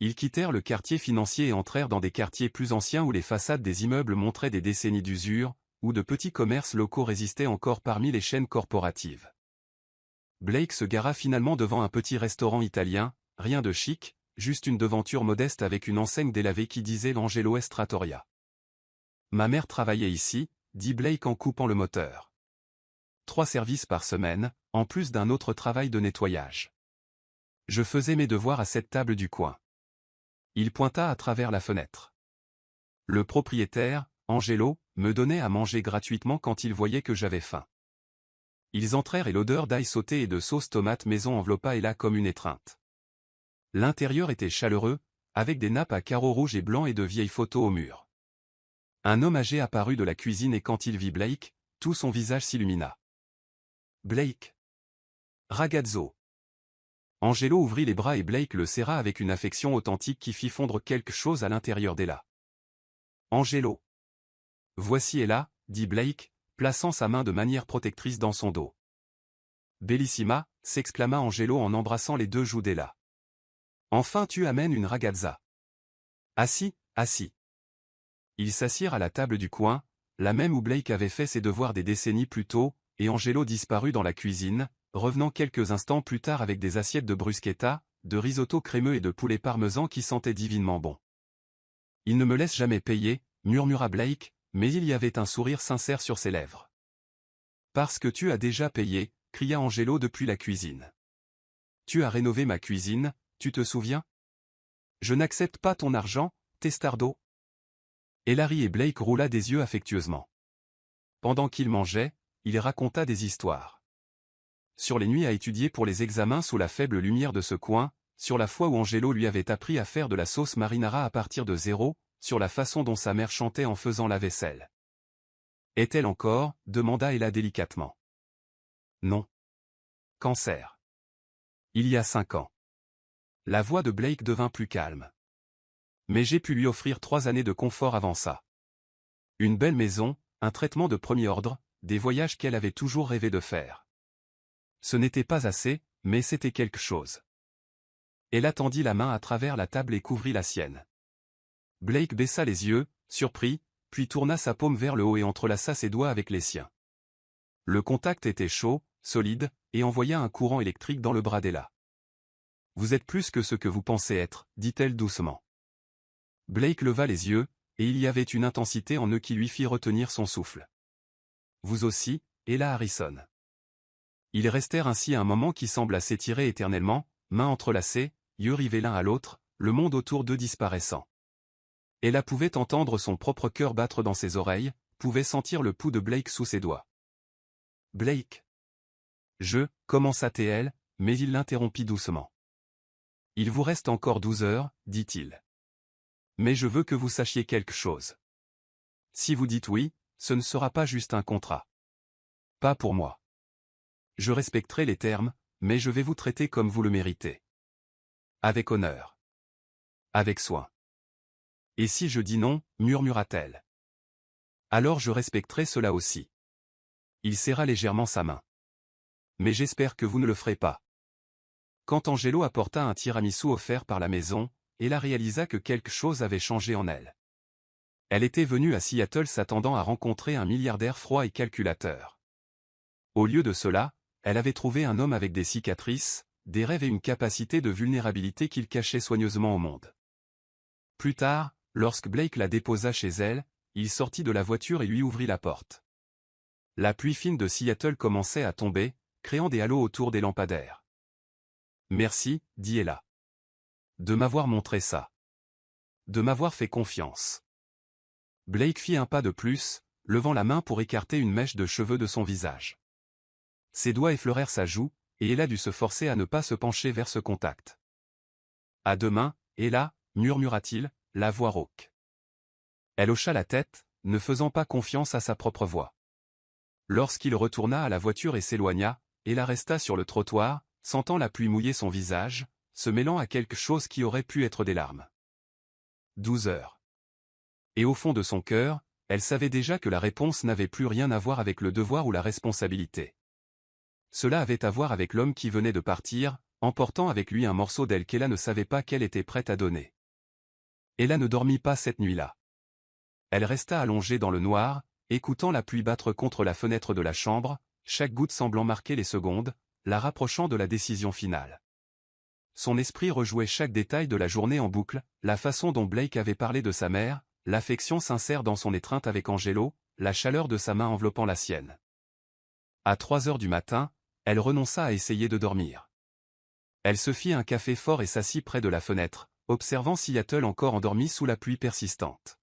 Ils quittèrent le quartier financier et entrèrent dans des quartiers plus anciens où les façades des immeubles montraient des décennies d'usure, où de petits commerces locaux résistaient encore parmi les chaînes corporatives. Blake se gara finalement devant un petit restaurant italien, rien de chic, juste une devanture modeste avec une enseigne délavée qui disait l'Angelo Est Trattoria. Ma mère travaillait ici, dit Blake en coupant le moteur. 3 services par semaine, en plus d'un autre travail de nettoyage. Je faisais mes devoirs à cette table du coin. Il pointa à travers la fenêtre. Le propriétaire, Angelo, me donnait à manger gratuitement quand il voyait que j'avais faim. Ils entrèrent et l'odeur d'ail sauté et de sauce tomate maison enveloppa Ella comme une étreinte. L'intérieur était chaleureux, avec des nappes à carreaux rouges et blancs et de vieilles photos au mur. Un homme âgé apparut de la cuisine et quand il vit Blake, tout son visage s'illumina. Blake. Ragazzo. Angelo ouvrit les bras et Blake le serra avec une affection authentique qui fit fondre quelque chose à l'intérieur d'Ella. Angelo. Voici Ella, dit Blake, plaçant sa main de manière protectrice dans son dos. Bellissima, s'exclama Angelo en embrassant les 2 joues d'Ella. Enfin tu amènes une ragazza. Assis, assis. Ils s'assirent à la table du coin, la même où Blake avait fait ses devoirs des décennies plus tôt, et Angelo disparut dans la cuisine, revenant quelques instants plus tard avec des assiettes de bruschetta, de risotto crémeux et de poulet parmesan qui sentaient divinement bon. Il ne me laisse jamais payer, murmura Blake, mais il y avait un sourire sincère sur ses lèvres. Parce que tu as déjà payé, cria Angelo depuis la cuisine. Tu as rénové ma cuisine, tu te souviens? Je n'accepte pas ton argent, testardo. Larry et Blake roula des yeux affectueusement. Pendant qu'il mangeait, il raconta des histoires. Sur les nuits à étudier pour les examens sous la faible lumière de ce coin, sur la fois où Angelo lui avait appris à faire de la sauce marinara à partir de zéro, sur la façon dont sa mère chantait en faisant la vaisselle. Est-elle encore? Demanda Ella délicatement. Non. Cancer. Il y a 5 ans. La voix de Blake devint plus calme. Mais j'ai pu lui offrir 3 années de confort avant ça. Une belle maison, un traitement de premier ordre, des voyages qu'elle avait toujours rêvé de faire. Ce n'était pas assez, mais c'était quelque chose. Elle tendit la main à travers la table et couvrit la sienne. Blake baissa les yeux, surpris, puis tourna sa paume vers le haut et entrelaça ses doigts avec les siens. Le contact était chaud, solide, et envoya un courant électrique dans le bras d'Ella. Vous êtes plus que ce que vous pensez être, dit-elle doucement. Blake leva les yeux, et il y avait une intensité en eux qui lui fit retenir son souffle. Vous aussi, Ella Harrison. Ils restèrent ainsi un moment qui sembla s'étirer éternellement, mains entrelacées, yeux rivés l'un à l'autre, le monde autour d'eux disparaissant. Ella pouvait entendre son propre cœur battre dans ses oreilles, pouvait sentir le pouls de Blake sous ses doigts. Blake. Commença T.L., mais il l'interrompit doucement. Il vous reste encore 12 heures, dit-il. Mais je veux que vous sachiez quelque chose. Si vous dites oui, ce ne sera pas juste un contrat. Pas pour moi. Je respecterai les termes, mais je vais vous traiter comme vous le méritez. Avec honneur. Avec soin. Et si je dis non, murmura-t-elle. Alors je respecterai cela aussi. Il serra légèrement sa main. Mais j'espère que vous ne le ferez pas. Quand Angelo apporta un tiramisu offert par la maison, Ella réalisa que quelque chose avait changé en elle. Elle était venue à Seattle s'attendant à rencontrer un milliardaire froid et calculateur. Au lieu de cela, elle avait trouvé un homme avec des cicatrices, des rêves et une capacité de vulnérabilité qu'il cachait soigneusement au monde. Plus tard, lorsque Blake la déposa chez elle, il sortit de la voiture et lui ouvrit la porte. La pluie fine de Seattle commençait à tomber, créant des halos autour des lampadaires. « Merci, dit Ella. De m'avoir montré ça. De m'avoir fait confiance. » Blake fit un pas de plus, levant la main pour écarter une mèche de cheveux de son visage. Ses doigts effleurèrent sa joue, et Ella dut se forcer à ne pas se pencher vers ce contact. « À demain, Ella, murmura-t-il, la voix rauque. Elle hocha la tête, ne faisant pas confiance à sa propre voix. Lorsqu'il retourna à la voiture et s'éloigna, Ella resta sur le trottoir, sentant la pluie mouiller son visage, se mêlant à quelque chose qui aurait pu être des larmes. 12 heures. Et au fond de son cœur, elle savait déjà que la réponse n'avait plus rien à voir avec le devoir ou la responsabilité. Cela avait à voir avec l'homme qui venait de partir, emportant avec lui un morceau d'elle qu'Ella ne savait pas qu'elle était prête à donner. Ella ne dormit pas cette nuit-là. Elle resta allongée dans le noir, écoutant la pluie battre contre la fenêtre de la chambre, chaque goutte semblant marquer les secondes, la rapprochant de la décision finale. Son esprit rejouait chaque détail de la journée en boucle, la façon dont Blake avait parlé de sa mère, l'affection sincère dans son étreinte avec Angelo, la chaleur de sa main enveloppant la sienne. À 3 heures du matin, elle renonça à essayer de dormir. Elle se fit un café fort et s'assit près de la fenêtre, observant Seattle encore endormi sous la pluie persistante.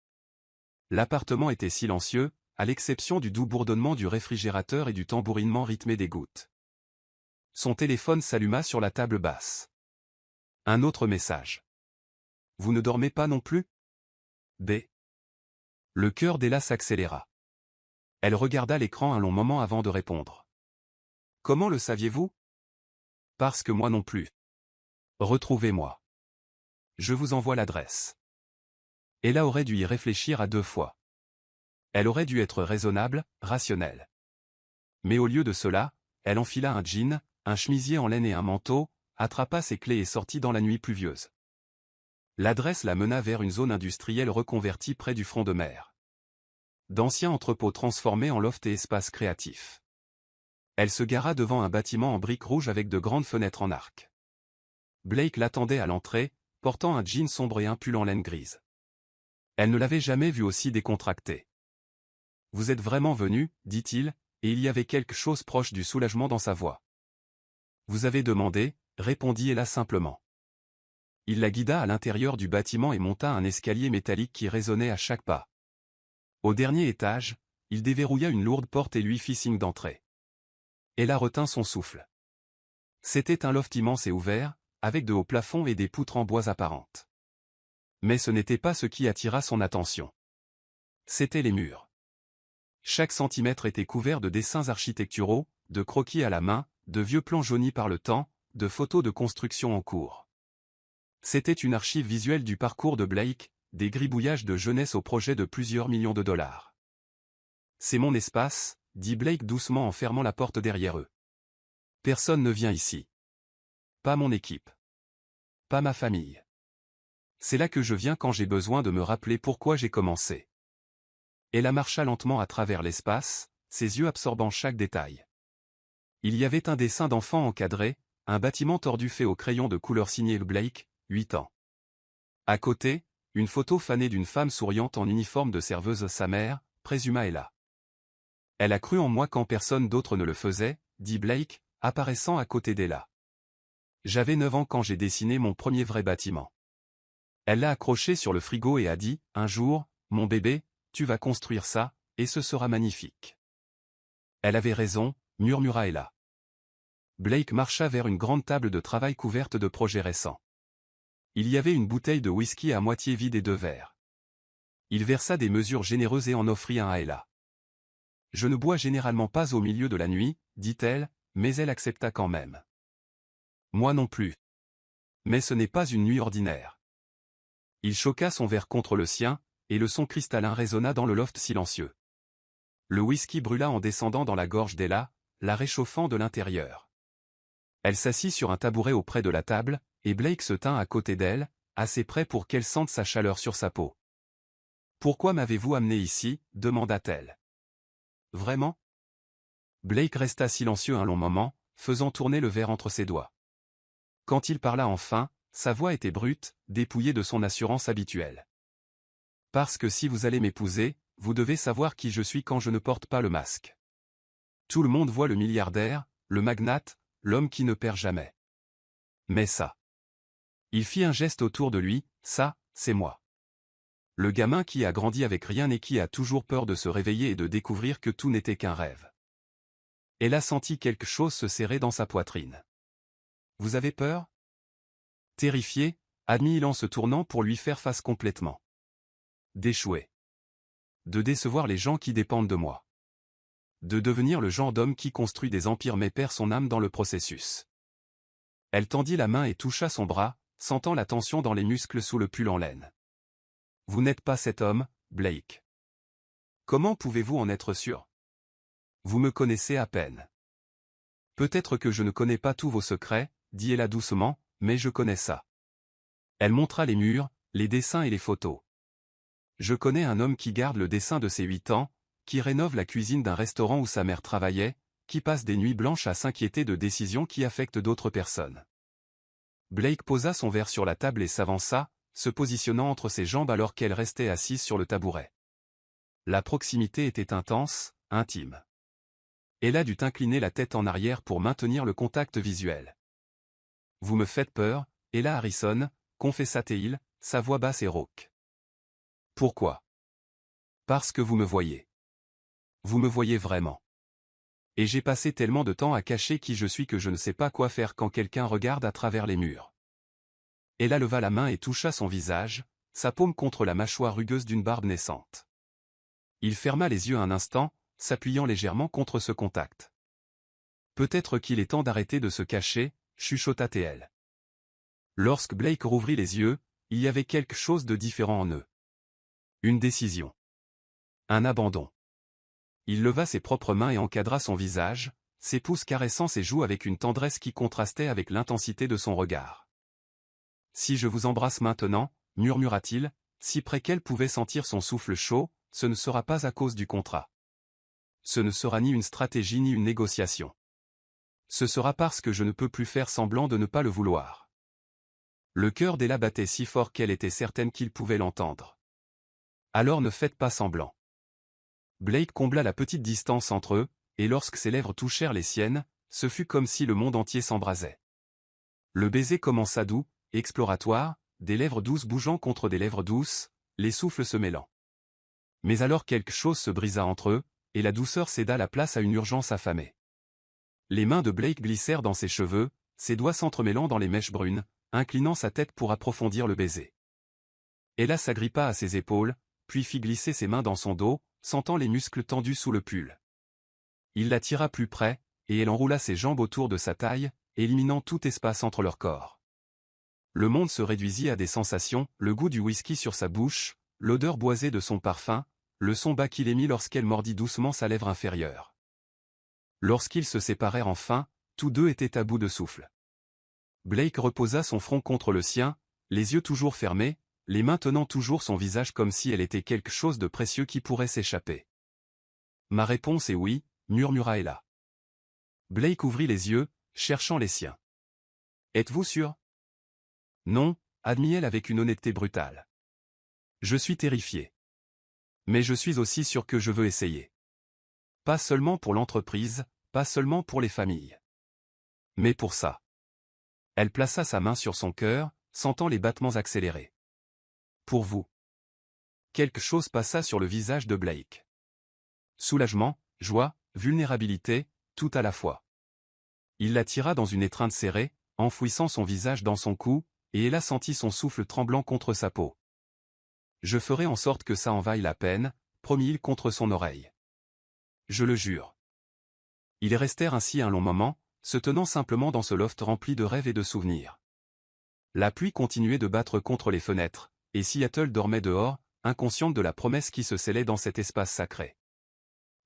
L'appartement était silencieux, à l'exception du doux bourdonnement du réfrigérateur et du tambourinement rythmé des gouttes. Son téléphone s'alluma sur la table basse. Un autre message. « Vous ne dormez pas non plus ?» B. Le cœur d'Ella s'accéléra. Elle regarda l'écran un long moment avant de répondre. « Comment le saviez-vous ? » « Parce que moi non plus. Retrouvez-moi. Je vous envoie l'adresse. » Ella aurait dû y réfléchir à 2 fois. Elle aurait dû être raisonnable, rationnelle. Mais au lieu de cela, elle enfila un jean, un chemisier en laine et un manteau, attrapa ses clés et sortit dans la nuit pluvieuse. L'adresse la mena vers une zone industrielle reconvertie près du front de mer. D'anciens entrepôts transformés en loft et espaces créatifs. Elle se gara devant un bâtiment en briques rouges avec de grandes fenêtres en arc. Blake l'attendait à l'entrée, portant un jean sombre et un pull en laine grise. Elle ne l'avait jamais vu aussi décontracté. « Vous êtes vraiment venu, dit-il, et il y avait quelque chose proche du soulagement dans sa voix. « Vous avez demandé, répondit Ella simplement. Il la guida à l'intérieur du bâtiment et monta un escalier métallique qui résonnait à chaque pas. Au dernier étage, il déverrouilla une lourde porte et lui fit signe d'entrer. Ella retint son souffle. C'était un loft immense et ouvert, avec de hauts plafonds et des poutres en bois apparentes. Mais ce n'était pas ce qui attira son attention. C'étaient les murs. Chaque centimètre était couvert de dessins architecturaux, de croquis à la main, de vieux plans jaunis par le temps, de photos de construction en cours. C'était une archive visuelle du parcours de Blake, des gribouillages de jeunesse au projet de plusieurs millions de dollars. « C'est mon espace, » dit Blake doucement en fermant la porte derrière eux. « Personne ne vient ici. Pas mon équipe. Pas ma famille. C'est là que je viens quand j'ai besoin de me rappeler pourquoi j'ai commencé. » Ella marcha lentement à travers l'espace, ses yeux absorbant chaque détail. Il y avait un dessin d'enfant encadré, un bâtiment tordu fait au crayon de couleur signé Blake, 8 ans. À côté, une photo fanée d'une femme souriante en uniforme de serveuse, sa mère, présuma Ella. Elle a cru en moi quand personne d'autre ne le faisait, dit Blake, apparaissant à côté d'Ella. J'avais 9 ans quand j'ai dessiné mon premier vrai bâtiment. Elle l'a accroché sur le frigo et a dit, un jour, mon bébé, tu vas construire ça, et ce sera magnifique. Elle avait raison, murmura Ella. Blake marcha vers une grande table de travail couverte de projets récents. Il y avait une bouteille de whisky à moitié vide et 2 verres. Il versa des mesures généreuses et en offrit un à Ella. Je ne bois généralement pas au milieu de la nuit, dit-elle, mais elle accepta quand même. Moi non plus. Mais ce n'est pas une nuit ordinaire. Il choqua son verre contre le sien, et le son cristallin résonna dans le loft silencieux. Le whisky brûla en descendant dans la gorge d'Ella, la réchauffant de l'intérieur. Elle s'assit sur un tabouret auprès de la table, et Blake se tint à côté d'elle, assez près pour qu'elle sente sa chaleur sur sa peau. « Pourquoi m'avez-vous amené ici » demanda-t-elle. « Vraiment ?» Blake resta silencieux un long moment, faisant tourner le verre entre ses doigts. Quand il parla enfin, sa voix était brute, dépouillée de son assurance habituelle. « Parce que si vous allez m'épouser, vous devez savoir qui je suis quand je ne porte pas le masque. Tout le monde voit le milliardaire, le magnate, l'homme qui ne perd jamais. Mais ça. » Il fit un geste autour de lui, « Ça, c'est moi. Le gamin qui a grandi avec rien et qui a toujours peur de se réveiller et de découvrir que tout n'était qu'un rêve. » Elle a senti quelque chose se serrer dans sa poitrine. « Vous avez peur ?» Terrifié, admit-il en se tournant pour lui faire face complètement. « D'échouer. De décevoir les gens qui dépendent de moi. De devenir le genre d'homme qui construit des empires mais perd son âme dans le processus. » Elle tendit la main et toucha son bras, sentant la tension dans les muscles sous le pull en laine. « Vous n'êtes pas cet homme, Blake. Comment pouvez-vous en être sûr? Vous me connaissez à peine. Peut-être que je ne connais pas tous vos secrets, dit Ella doucement, mais je connais ça. » Elle montra les murs, les dessins et les photos. « Je connais un homme qui garde le dessin de ses 8 ans, qui rénove la cuisine d'un restaurant où sa mère travaillait, qui passe des nuits blanches à s'inquiéter de décisions qui affectent d'autres personnes. » Blake posa son verre sur la table et s'avança, se positionnant entre ses jambes alors qu'elle restait assise sur le tabouret. La proximité était intense, intime. Ella dut incliner la tête en arrière pour maintenir le contact visuel. « Vous me faites peur, Ella Harrison, » confessa-t-il, sa voix basse et rauque. « Pourquoi? » « Parce que vous me voyez. Vous me voyez vraiment. Et j'ai passé tellement de temps à cacher qui je suis que je ne sais pas quoi faire quand quelqu'un regarde à travers les murs. » Ella leva la main et toucha son visage, sa paume contre la mâchoire rugueuse d'une barbe naissante. Il ferma les yeux un instant, s'appuyant légèrement contre ce contact. « Peut-être qu'il est temps d'arrêter de se cacher, » chuchota-t-elle. Lorsque Blake rouvrit les yeux, il y avait quelque chose de différent en eux. Une décision. Un abandon. Il leva ses propres mains et encadra son visage, ses pouces caressant ses joues avec une tendresse qui contrastait avec l'intensité de son regard. « Si je vous embrasse maintenant, » murmura-t-il, si près qu'elle pouvait sentir son souffle chaud, ce ne sera pas à cause du contrat. Ce ne sera ni une stratégie ni une négociation. Ce sera parce que je ne peux plus faire semblant de ne pas le vouloir. Le cœur d'Ella battait si fort qu'elle était certaine qu'il pouvait l'entendre. « Alors ne faites pas semblant. » Blake combla la petite distance entre eux, et lorsque ses lèvres touchèrent les siennes, ce fut comme si le monde entier s'embrasait. Le baiser commença doux, exploratoire, des lèvres douces bougeant contre des lèvres douces, les souffles se mêlant. Mais alors quelque chose se brisa entre eux, et la douceur céda la place à une urgence affamée. Les mains de Blake glissèrent dans ses cheveux, ses doigts s'entremêlant dans les mèches brunes, inclinant sa tête pour approfondir le baiser. Ella s'agrippa à ses épaules, puis fit glisser ses mains dans son dos, sentant les muscles tendus sous le pull. Il la tira plus près, et elle enroula ses jambes autour de sa taille, éliminant tout espace entre leurs corps. Le monde se réduisit à des sensations, le goût du whisky sur sa bouche, l'odeur boisée de son parfum, le son bas qu'il émit lorsqu'elle mordit doucement sa lèvre inférieure. Lorsqu'ils se séparèrent enfin, tous deux étaient à bout de souffle. Blake reposa son front contre le sien, les yeux toujours fermés, les mains tenant toujours son visage comme si elle était quelque chose de précieux qui pourrait s'échapper. « Ma réponse est oui, » murmura Ella. Blake ouvrit les yeux, cherchant les siens. « Êtes-vous sûr? » « Non, » admit-elle avec une honnêteté brutale. « Je suis terrifié. Mais je suis aussi sûr que je veux essayer. Pas seulement pour l'entreprise, pas seulement pour les familles. Mais pour ça. » Elle plaça sa main sur son cœur, sentant les battements accélérés. « Pour vous. » Quelque chose passa sur le visage de Blake. Soulagement, joie, vulnérabilité, tout à la fois. Il la tira dans une étreinte serrée, enfouissant son visage dans son cou, et Ella sentit son souffle tremblant contre sa peau. « Je ferai en sorte que ça en vaille la peine, » promit-il contre son oreille. « Je le jure. » Ils restèrent ainsi un long moment, se tenant simplement dans ce loft rempli de rêves et de souvenirs. La pluie continuait de battre contre les fenêtres, et Seattle dormait dehors, inconsciente de la promesse qui se scellait dans cet espace sacré.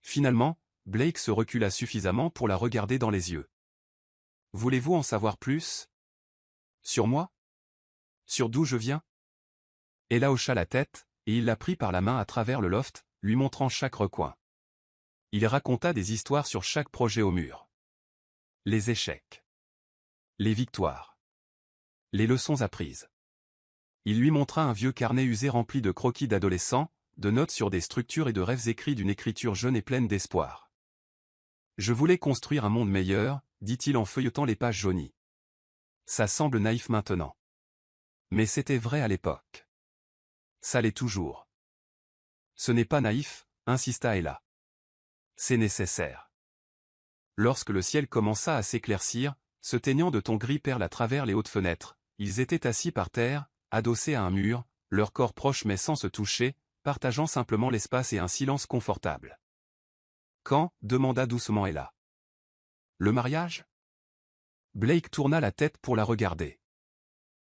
Finalement, Blake se recula suffisamment pour la regarder dans les yeux. « Voulez-vous en savoir plus? Sur moi? » Sur d'où je viens? Ella hocha la tête, et il la prit par la main à travers le loft, lui montrant chaque recoin. Il raconta des histoires sur chaque projet au mur. Les échecs. Les victoires. Les leçons apprises. Il lui montra un vieux carnet usé rempli de croquis d'adolescents, de notes sur des structures et de rêves écrits d'une écriture jeune et pleine d'espoir. Je voulais construire un monde meilleur, dit-il en feuilletant les pages jaunies. Ça semble naïf maintenant. Mais c'était vrai à l'époque. Ça l'est toujours. Ce n'est pas naïf, insista Ella. C'est nécessaire. Lorsque le ciel commença à s'éclaircir, se teignant de tons gris perle à travers les hautes fenêtres, ils étaient assis par terre, adossés à un mur, leurs corps proches mais sans se toucher, partageant simplement l'espace et un silence confortable. Quand? Demanda doucement Ella. Le mariage? Blake tourna la tête pour la regarder.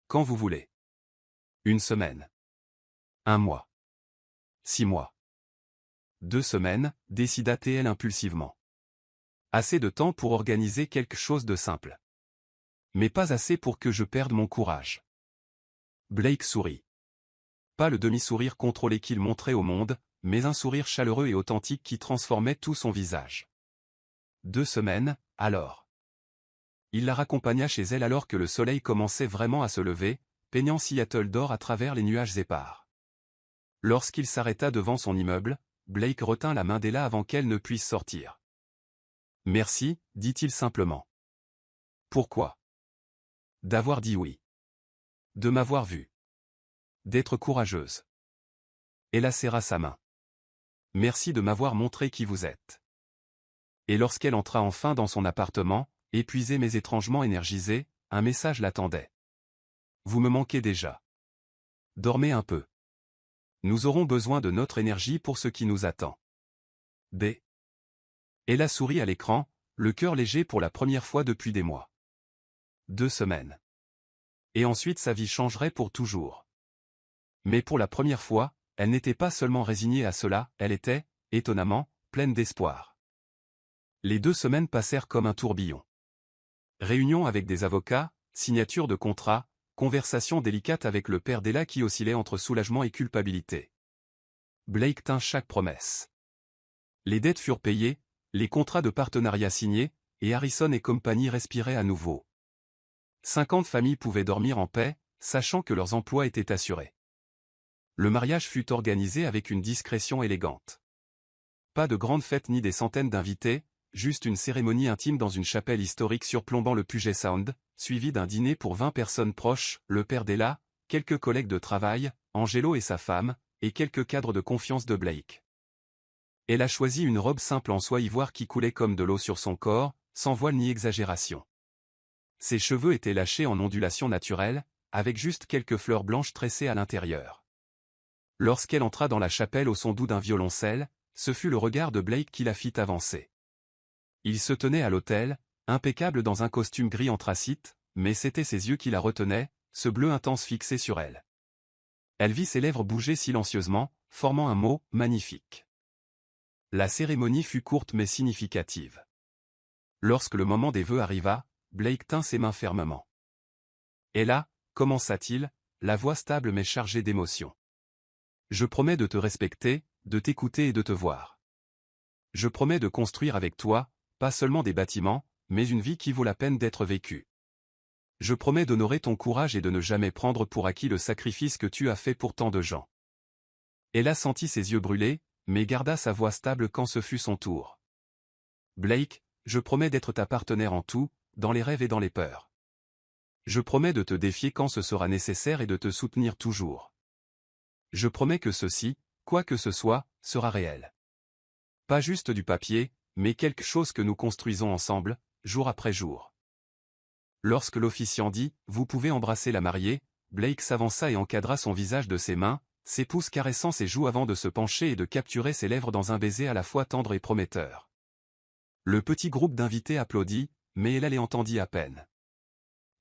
Quand vous voulez. Une semaine. Un mois. 6 mois. 2 semaines, décida TL impulsivement. Assez de temps pour organiser quelque chose de simple. Mais pas assez pour que je perde mon courage. Blake sourit. Pas le demi-sourire contrôlé qu'il montrait au monde, mais un sourire chaleureux et authentique qui transformait tout son visage. 2 semaines, alors. Il la raccompagna chez elle alors que le soleil commençait vraiment à se lever, peignant Seattle d'or à travers les nuages épars. Lorsqu'il s'arrêta devant son immeuble, Blake retint la main d'Ella avant qu'elle ne puisse sortir. « Merci, dit-il simplement. »« Pourquoi ?»« D'avoir dit oui. De m'avoir vu. D'être courageuse. » Ella serra sa main. « Merci de m'avoir montré qui vous êtes. » Et lorsqu'elle entra enfin dans son appartement, épuisée mais étrangement énergisée, un message l'attendait. « Vous me manquez déjà. Dormez un peu. Nous aurons besoin de notre énergie pour ce qui nous attend. » B. Ella sourit à l'écran, le cœur léger pour la première fois depuis des mois. 2 semaines. Et ensuite sa vie changerait pour toujours. Mais pour la première fois, elle n'était pas seulement résignée à cela, elle était, étonnamment, pleine d'espoir. Les 2 semaines passèrent comme un tourbillon. Réunion avec des avocats, signature de contrats, conversation délicate avec le père d'Ella qui oscillait entre soulagement et culpabilité. Blake tint chaque promesse. Les dettes furent payées, les contrats de partenariat signés, et Harrison et compagnie respiraient à nouveau. 50 familles pouvaient dormir en paix, sachant que leurs emplois étaient assurés. Le mariage fut organisé avec une discrétion élégante. Pas de grande fête ni des centaines d'invités, juste une cérémonie intime dans une chapelle historique surplombant le Puget Sound, suivie d'un dîner pour 20 personnes proches, le père d'Ella, quelques collègues de travail, Angelo et sa femme, et quelques cadres de confiance de Blake. Elle a choisi une robe simple en soie ivoire qui coulait comme de l'eau sur son corps, sans voile ni exagération. Ses cheveux étaient lâchés en ondulation naturelle, avec juste quelques fleurs blanches tressées à l'intérieur. Lorsqu'elle entra dans la chapelle au son doux d'un violoncelle, ce fut le regard de Blake qui la fit avancer. Il se tenait à l'autel, impeccable dans un costume gris anthracite, mais c'étaient ses yeux qui la retenaient, ce bleu intense fixé sur elle. Elle vit ses lèvres bouger silencieusement, formant un mot « magnifique ». La cérémonie fut courte mais significative. Lorsque le moment des vœux arriva, Blake tint ses mains fermement. « Et là, commença-t-il, la voix stable mais chargée d'émotion. Je promets de te respecter, de t'écouter et de te voir. Je promets de construire avec toi, pas seulement des bâtiments, mais une vie qui vaut la peine d'être vécue. Je promets d'honorer ton courage et de ne jamais prendre pour acquis le sacrifice que tu as fait pour tant de gens. » Elle a senti ses yeux brûler, mais garda sa voix stable quand ce fut son tour. « Blake, je promets d'être ta partenaire en tout, dans les rêves et dans les peurs. Je promets de te défier quand ce sera nécessaire et de te soutenir toujours. Je promets que ceci, quoi que ce soit, sera réel. Pas juste du papier, mais quelque chose que nous construisons ensemble, jour après jour. » Lorsque l'officiant dit « Vous pouvez embrasser la mariée », Blake s'avança et encadra son visage de ses mains, ses pouces caressant ses joues avant de se pencher et de capturer ses lèvres dans un baiser à la fois tendre et prometteur. Le petit groupe d'invités applaudit, mais elle les entendit à peine.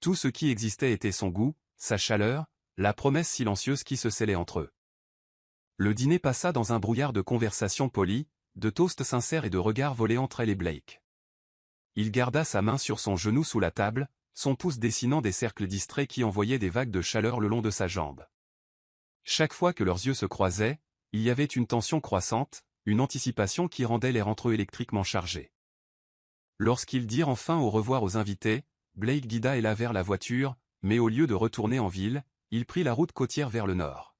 Tout ce qui existait était son goût, sa chaleur, la promesse silencieuse qui se scellait entre eux. Le dîner passa dans un brouillard de conversations polies, de toasts sincères et de regards volés entre elle et Blake. Il garda sa main sur son genou sous la table, son pouce dessinant des cercles distraits qui envoyaient des vagues de chaleur le long de sa jambe. Chaque fois que leurs yeux se croisaient, il y avait une tension croissante, une anticipation qui rendait l'air entre eux électriquement chargé. Lorsqu'ils dirent enfin au revoir aux invités, Blake guida Ella vers la voiture, mais au lieu de retourner en ville, il prit la route côtière vers le nord.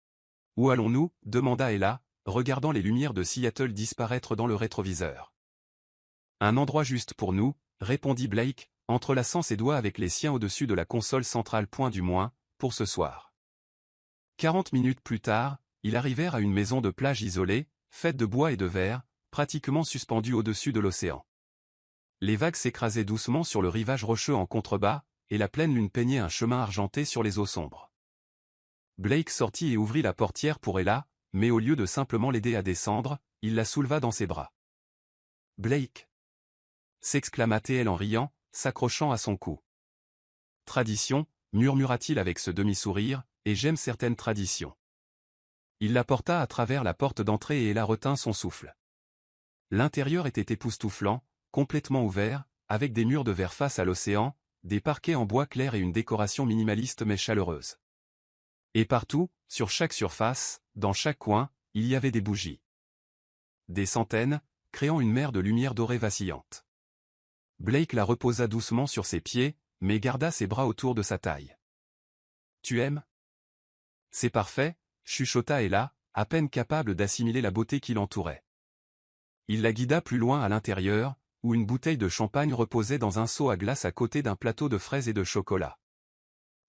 « Où allons-nous » demanda Ella, regardant les lumières de Seattle disparaître dans le rétroviseur. « Un endroit juste pour nous » répondit Blake, entrelaçant ses doigts avec les siens au-dessus de la console centrale. Point du moins, pour ce soir. 40 minutes plus tard, ils arrivèrent à une maison de plage isolée, faite de bois et de verre, pratiquement suspendue au-dessus de l'océan. Les vagues s'écrasaient doucement sur le rivage rocheux en contrebas, et la pleine lune peignait un chemin argenté sur les eaux sombres. Blake sortit et ouvrit la portière pour Ella, mais au lieu de simplement l'aider à descendre, il la souleva dans ses bras. « Blake !» s'exclama-t-elle en riant, s'accrochant à son cou. « Tradition » murmura-t-il avec ce demi-sourire, « et j'aime certaines traditions. » Il la porta à travers la porte d'entrée et Ella retint son souffle. L'intérieur était époustouflant, complètement ouvert, avec des murs de verre face à l'océan, des parquets en bois clair et une décoration minimaliste mais chaleureuse. Et partout, sur chaque surface, dans chaque coin, il y avait des bougies. Des centaines, créant une mer de lumière dorée vacillante. Blake la reposa doucement sur ses pieds, mais garda ses bras autour de sa taille. « Tu aimes ? » « C'est parfait » chuchota Ella, à peine capable d'assimiler la beauté qui l'entourait. Il la guida plus loin à l'intérieur, où une bouteille de champagne reposait dans un seau à glace à côté d'un plateau de fraises et de chocolat.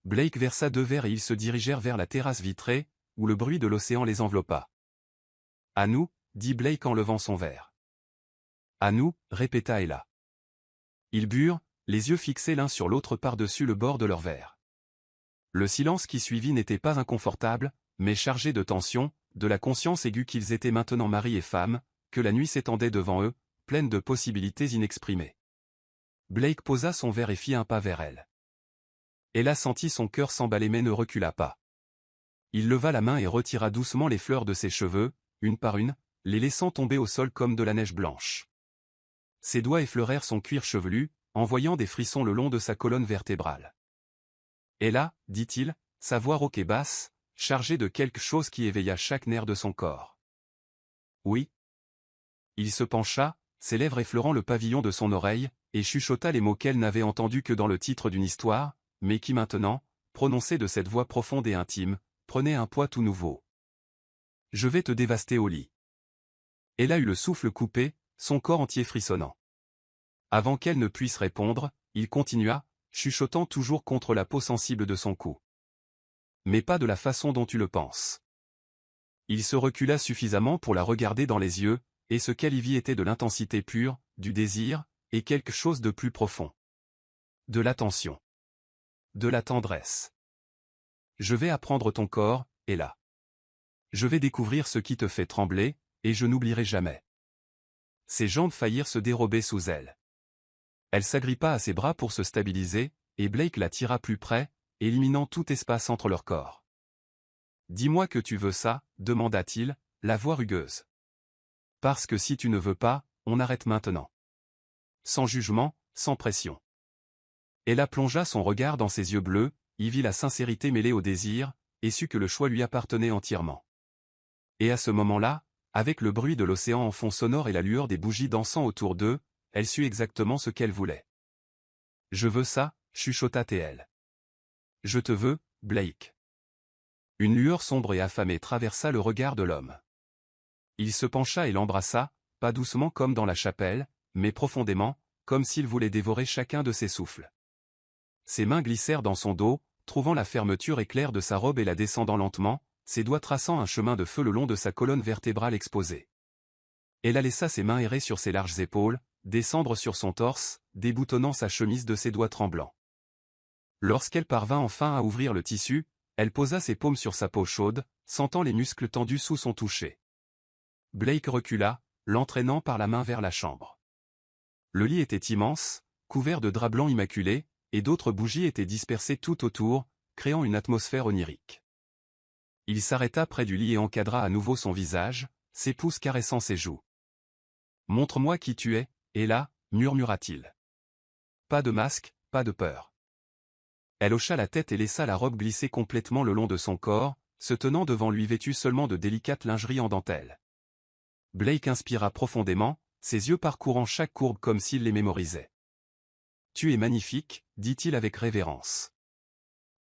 Blake versa 2 verres et ils se dirigèrent vers la terrasse vitrée, où le bruit de l'océan les enveloppa. « À nous » dit Blake en levant son verre. « À nous » répéta Ella. Ils burent, les yeux fixés l'un sur l'autre par-dessus le bord de leur verre. Le silence qui suivit n'était pas inconfortable, mais chargé de tension, de la conscience aiguë qu'ils étaient maintenant mari et femme, que la nuit s'étendait devant eux, pleine de possibilités inexprimées. Blake posa son verre et fit un pas vers elle. Ella sentit son cœur s'emballer mais ne recula pas. Il leva la main et retira doucement les fleurs de ses cheveux, une par une, les laissant tomber au sol comme de la neige blanche. Ses doigts effleurèrent son cuir chevelu, envoyant des frissons le long de sa colonne vertébrale. « Ella » dit-il, sa voix rauque et basse, chargée de quelque chose qui éveilla chaque nerf de son corps. « Oui. » Il se pencha, ses lèvres effleurant le pavillon de son oreille, et chuchota les mots qu'elle n'avait entendus que dans le titre d'une histoire, mais qui maintenant, prononcés de cette voix profonde et intime, prenaient un poids tout nouveau. « Je vais te dévaster au lit. » Ella eut le souffle coupé, son corps entier frissonnant. Avant qu'elle ne puisse répondre, il continua, chuchotant toujours contre la peau sensible de son cou. « Mais pas de la façon dont tu le penses. » Il se recula suffisamment pour la regarder dans les yeux, et ce qu'elle y vit était de l'intensité pure, du désir, et quelque chose de plus profond. De l'attention. De la tendresse. « Je vais apprendre ton corps, Ella. Je vais découvrir ce qui te fait trembler, et je n'oublierai jamais. » Ses jambes faillirent se dérober sous elle. Elle s'agrippa à ses bras pour se stabiliser, et Blake la tira plus près, éliminant tout espace entre leurs corps. « Dis-moi que tu veux ça » demanda-t-il, la voix rugueuse. « Parce que si tu ne veux pas, on arrête maintenant. » Sans jugement, sans pression. Ella plongea son regard dans ses yeux bleus, y vit la sincérité mêlée au désir, et sut que le choix lui appartenait entièrement. Et à ce moment-là, avec le bruit de l'océan en fond sonore et la lueur des bougies dansant autour d'eux, elle sut exactement ce qu'elle voulait. « Je veux ça » chuchota-t-elle. « Je te veux, Blake. » Une lueur sombre et affamée traversa le regard de l'homme. Il se pencha et l'embrassa, pas doucement comme dans la chapelle, mais profondément, comme s'il voulait dévorer chacun de ses souffles. Ses mains glissèrent dans son dos, trouvant la fermeture éclair de sa robe et la descendant lentement, ses doigts traçant un chemin de feu le long de sa colonne vertébrale exposée. Elle laissa ses mains errer sur ses larges épaules, descendre sur son torse, déboutonnant sa chemise de ses doigts tremblants. Lorsqu'elle parvint enfin à ouvrir le tissu, elle posa ses paumes sur sa peau chaude, sentant les muscles tendus sous son toucher. Blake recula, l'entraînant par la main vers la chambre. Le lit était immense, couvert de draps blancs immaculés, et d'autres bougies étaient dispersées tout autour, créant une atmosphère onirique. Il s'arrêta près du lit et encadra à nouveau son visage, ses pouces caressant ses joues. « Montre-moi qui tu es, Ella » murmura-t-il. « Pas de masque, pas de peur. Elle hocha la tête et laissa la robe glisser complètement le long de son corps, se tenant devant lui vêtue seulement de délicates lingeries en dentelle. Blake inspira profondément, ses yeux parcourant chaque courbe comme s'il les mémorisait. « Tu es magnifique, dit-il avec révérence.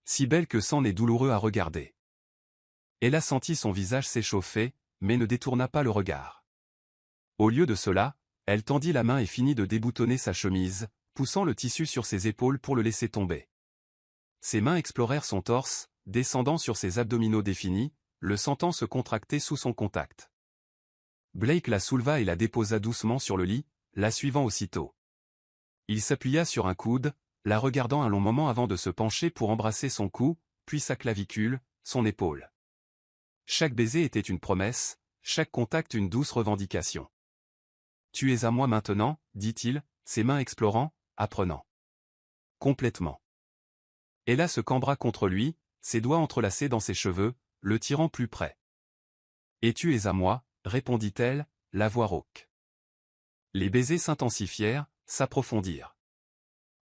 Si belle que c'en est douloureux à regarder. » Elle a senti son visage s'échauffer, mais ne détourna pas le regard. Au lieu de cela, elle tendit la main et finit de déboutonner sa chemise, poussant le tissu sur ses épaules pour le laisser tomber. Ses mains explorèrent son torse, descendant sur ses abdominaux définis, le sentant se contracter sous son contact. Blake la souleva et la déposa doucement sur le lit, la suivant aussitôt. Il s'appuya sur un coude, la regardant un long moment avant de se pencher pour embrasser son cou, puis sa clavicule, son épaule. Chaque baiser était une promesse, chaque contact une douce revendication. « Tu es à moi maintenant, dit-il, ses mains explorant, apprenant. Complètement. Ella se cambra contre lui, ses doigts entrelacés dans ses cheveux, le tirant plus près. « Et tu es à moi, répondit-elle, la voix rauque. Les baisers s'intensifièrent, s'approfondirent.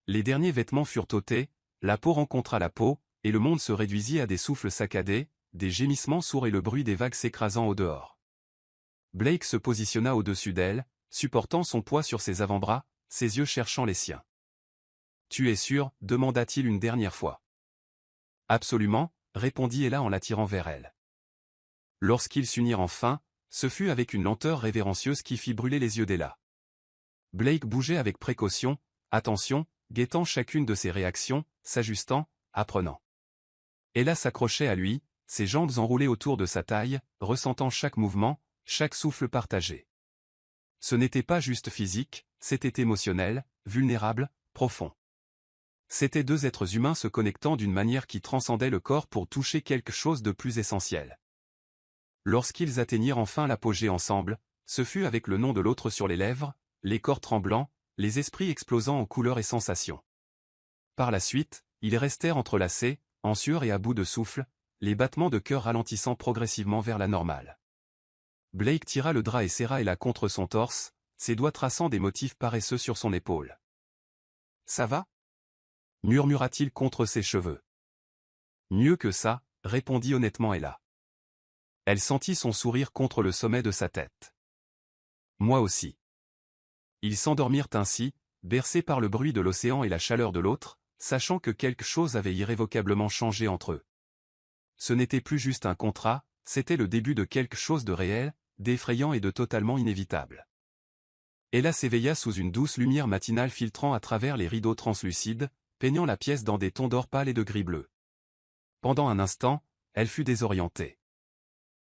Les derniers vêtements furent ôtés, la peau rencontra la peau, et le monde se réduisit à des souffles saccadés, des gémissements sourds et le bruit des vagues s'écrasant au dehors. Blake se positionna au-dessus d'elle, supportant son poids sur ses avant-bras, ses yeux cherchant les siens. « Tu es sûr ?» demanda-t-il une dernière fois. « Absolument » répondit Ella en l'attirant vers elle. Lorsqu'ils s'unirent enfin, ce fut avec une lenteur révérencieuse qui fit brûler les yeux d'Ella. Blake bougeait avec précaution, attention, guettant chacune de ses réactions, s'ajustant, apprenant. Ella s'accrochait à lui, ses jambes enroulées autour de sa taille, ressentant chaque mouvement, chaque souffle partagé. Ce n'était pas juste physique, c'était émotionnel, vulnérable, profond. C'étaient deux êtres humains se connectant d'une manière qui transcendait le corps pour toucher quelque chose de plus essentiel. Lorsqu'ils atteignirent enfin l'apogée ensemble, ce fut avec le nom de l'autre sur les lèvres, les corps tremblants, les esprits explosant en couleurs et sensations. Par la suite, ils restèrent entrelacés, en sueur et à bout de souffle, les battements de cœur ralentissant progressivement vers la normale. Blake tira le drap et serra Ella contre son torse, ses doigts traçant des motifs paresseux sur son épaule. « Ça va ?» murmura-t-il contre ses cheveux. « Mieux que ça » répondit honnêtement Ella. Elle sentit son sourire contre le sommet de sa tête. « Moi aussi. » Ils s'endormirent ainsi, bercés par le bruit de l'océan et la chaleur de l'autre, sachant que quelque chose avait irrévocablement changé entre eux. Ce n'était plus juste un contrat, c'était le début de quelque chose de réel, d'effrayant et de totalement inévitable. Ella s'éveilla sous une douce lumière matinale filtrant à travers les rideaux translucides, peignant la pièce dans des tons d'or pâle et de gris bleu. Pendant un instant, elle fut désorientée.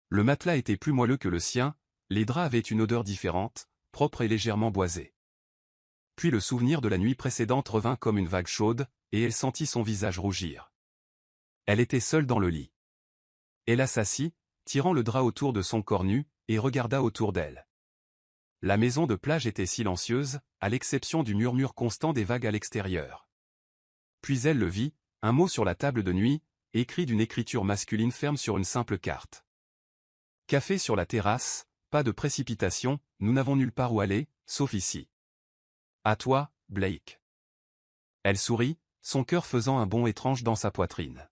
Le matelas était plus moelleux que le sien, les draps avaient une odeur différente, propre et légèrement boisée. Puis le souvenir de la nuit précédente revint comme une vague chaude, et elle sentit son visage rougir. Elle était seule dans le lit. Ella s'assit, tirant le drap autour de son corps nu, et regarda autour d'elle. La maison de plage était silencieuse, à l'exception du murmure constant des vagues à l'extérieur. Puis elle le vit, un mot sur la table de nuit, écrit d'une écriture masculine ferme sur une simple carte. Café sur la terrasse, pas de précipitation, nous n'avons nulle part où aller, sauf ici. À toi, Blake. Elle sourit, son cœur faisant un bond étrange dans sa poitrine.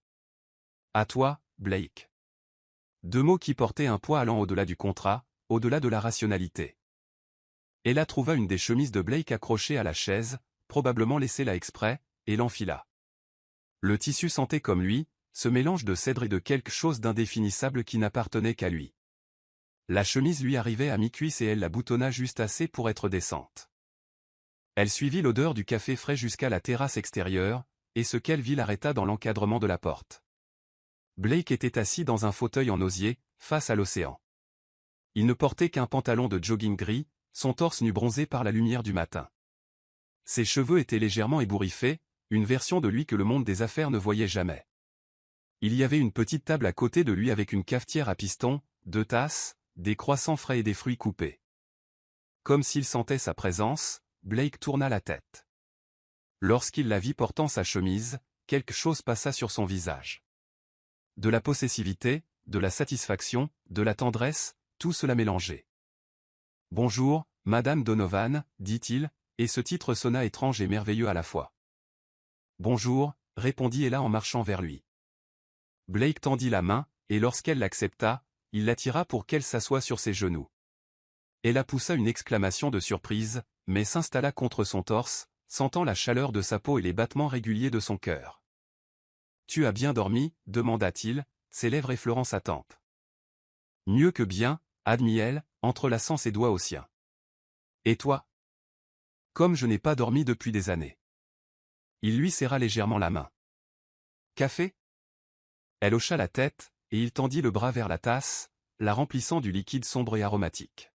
À toi, Blake. Deux mots qui portaient un poids allant au-delà du contrat, au-delà de la rationalité. Ella trouva une des chemises de Blake accrochée à la chaise, probablement laissée là exprès, et l'enfila. Le tissu sentait comme lui, ce mélange de cèdre et de quelque chose d'indéfinissable qui n'appartenait qu'à lui. La chemise lui arrivait à mi-cuisse et elle la boutonna juste assez pour être décente. Elle suivit l'odeur du café frais jusqu'à la terrasse extérieure, et ce qu'elle vit l'arrêta dans l'encadrement de la porte. Blake était assis dans un fauteuil en osier, face à l'océan. Il ne portait qu'un pantalon de jogging gris, son torse nu bronzé par la lumière du matin. Ses cheveux étaient légèrement ébouriffés, une version de lui que le monde des affaires ne voyait jamais. Il y avait une petite table à côté de lui avec une cafetière à piston, 2 tasses, des croissants frais et des fruits coupés. Comme s'il sentait sa présence, Blake tourna la tête. Lorsqu'il la vit portant sa chemise, quelque chose passa sur son visage. De la possessivité, de la satisfaction, de la tendresse, tout cela mélangé. « Bonjour, Madame Donovan, dit-il, et ce titre sonna étrange et merveilleux à la fois. Bonjour, répondit Ella en marchant vers lui. Blake tendit la main, et lorsqu'elle l'accepta, il l'attira pour qu'elle s'assoie sur ses genoux. Ella poussa une exclamation de surprise, mais s'installa contre son torse, sentant la chaleur de sa peau et les battements réguliers de son cœur. « Tu as bien dormi ?» demanda-t-il, ses lèvres effleurant sa tempe. « Mieux que bien » admit elle, entrelaçant ses doigts aux siens. « Et toi ?» ?»« Comme je n'ai pas dormi depuis des années. » Il lui serra légèrement la main. « Café ?» Elle hocha la tête, et il tendit le bras vers la tasse, la remplissant du liquide sombre et aromatique.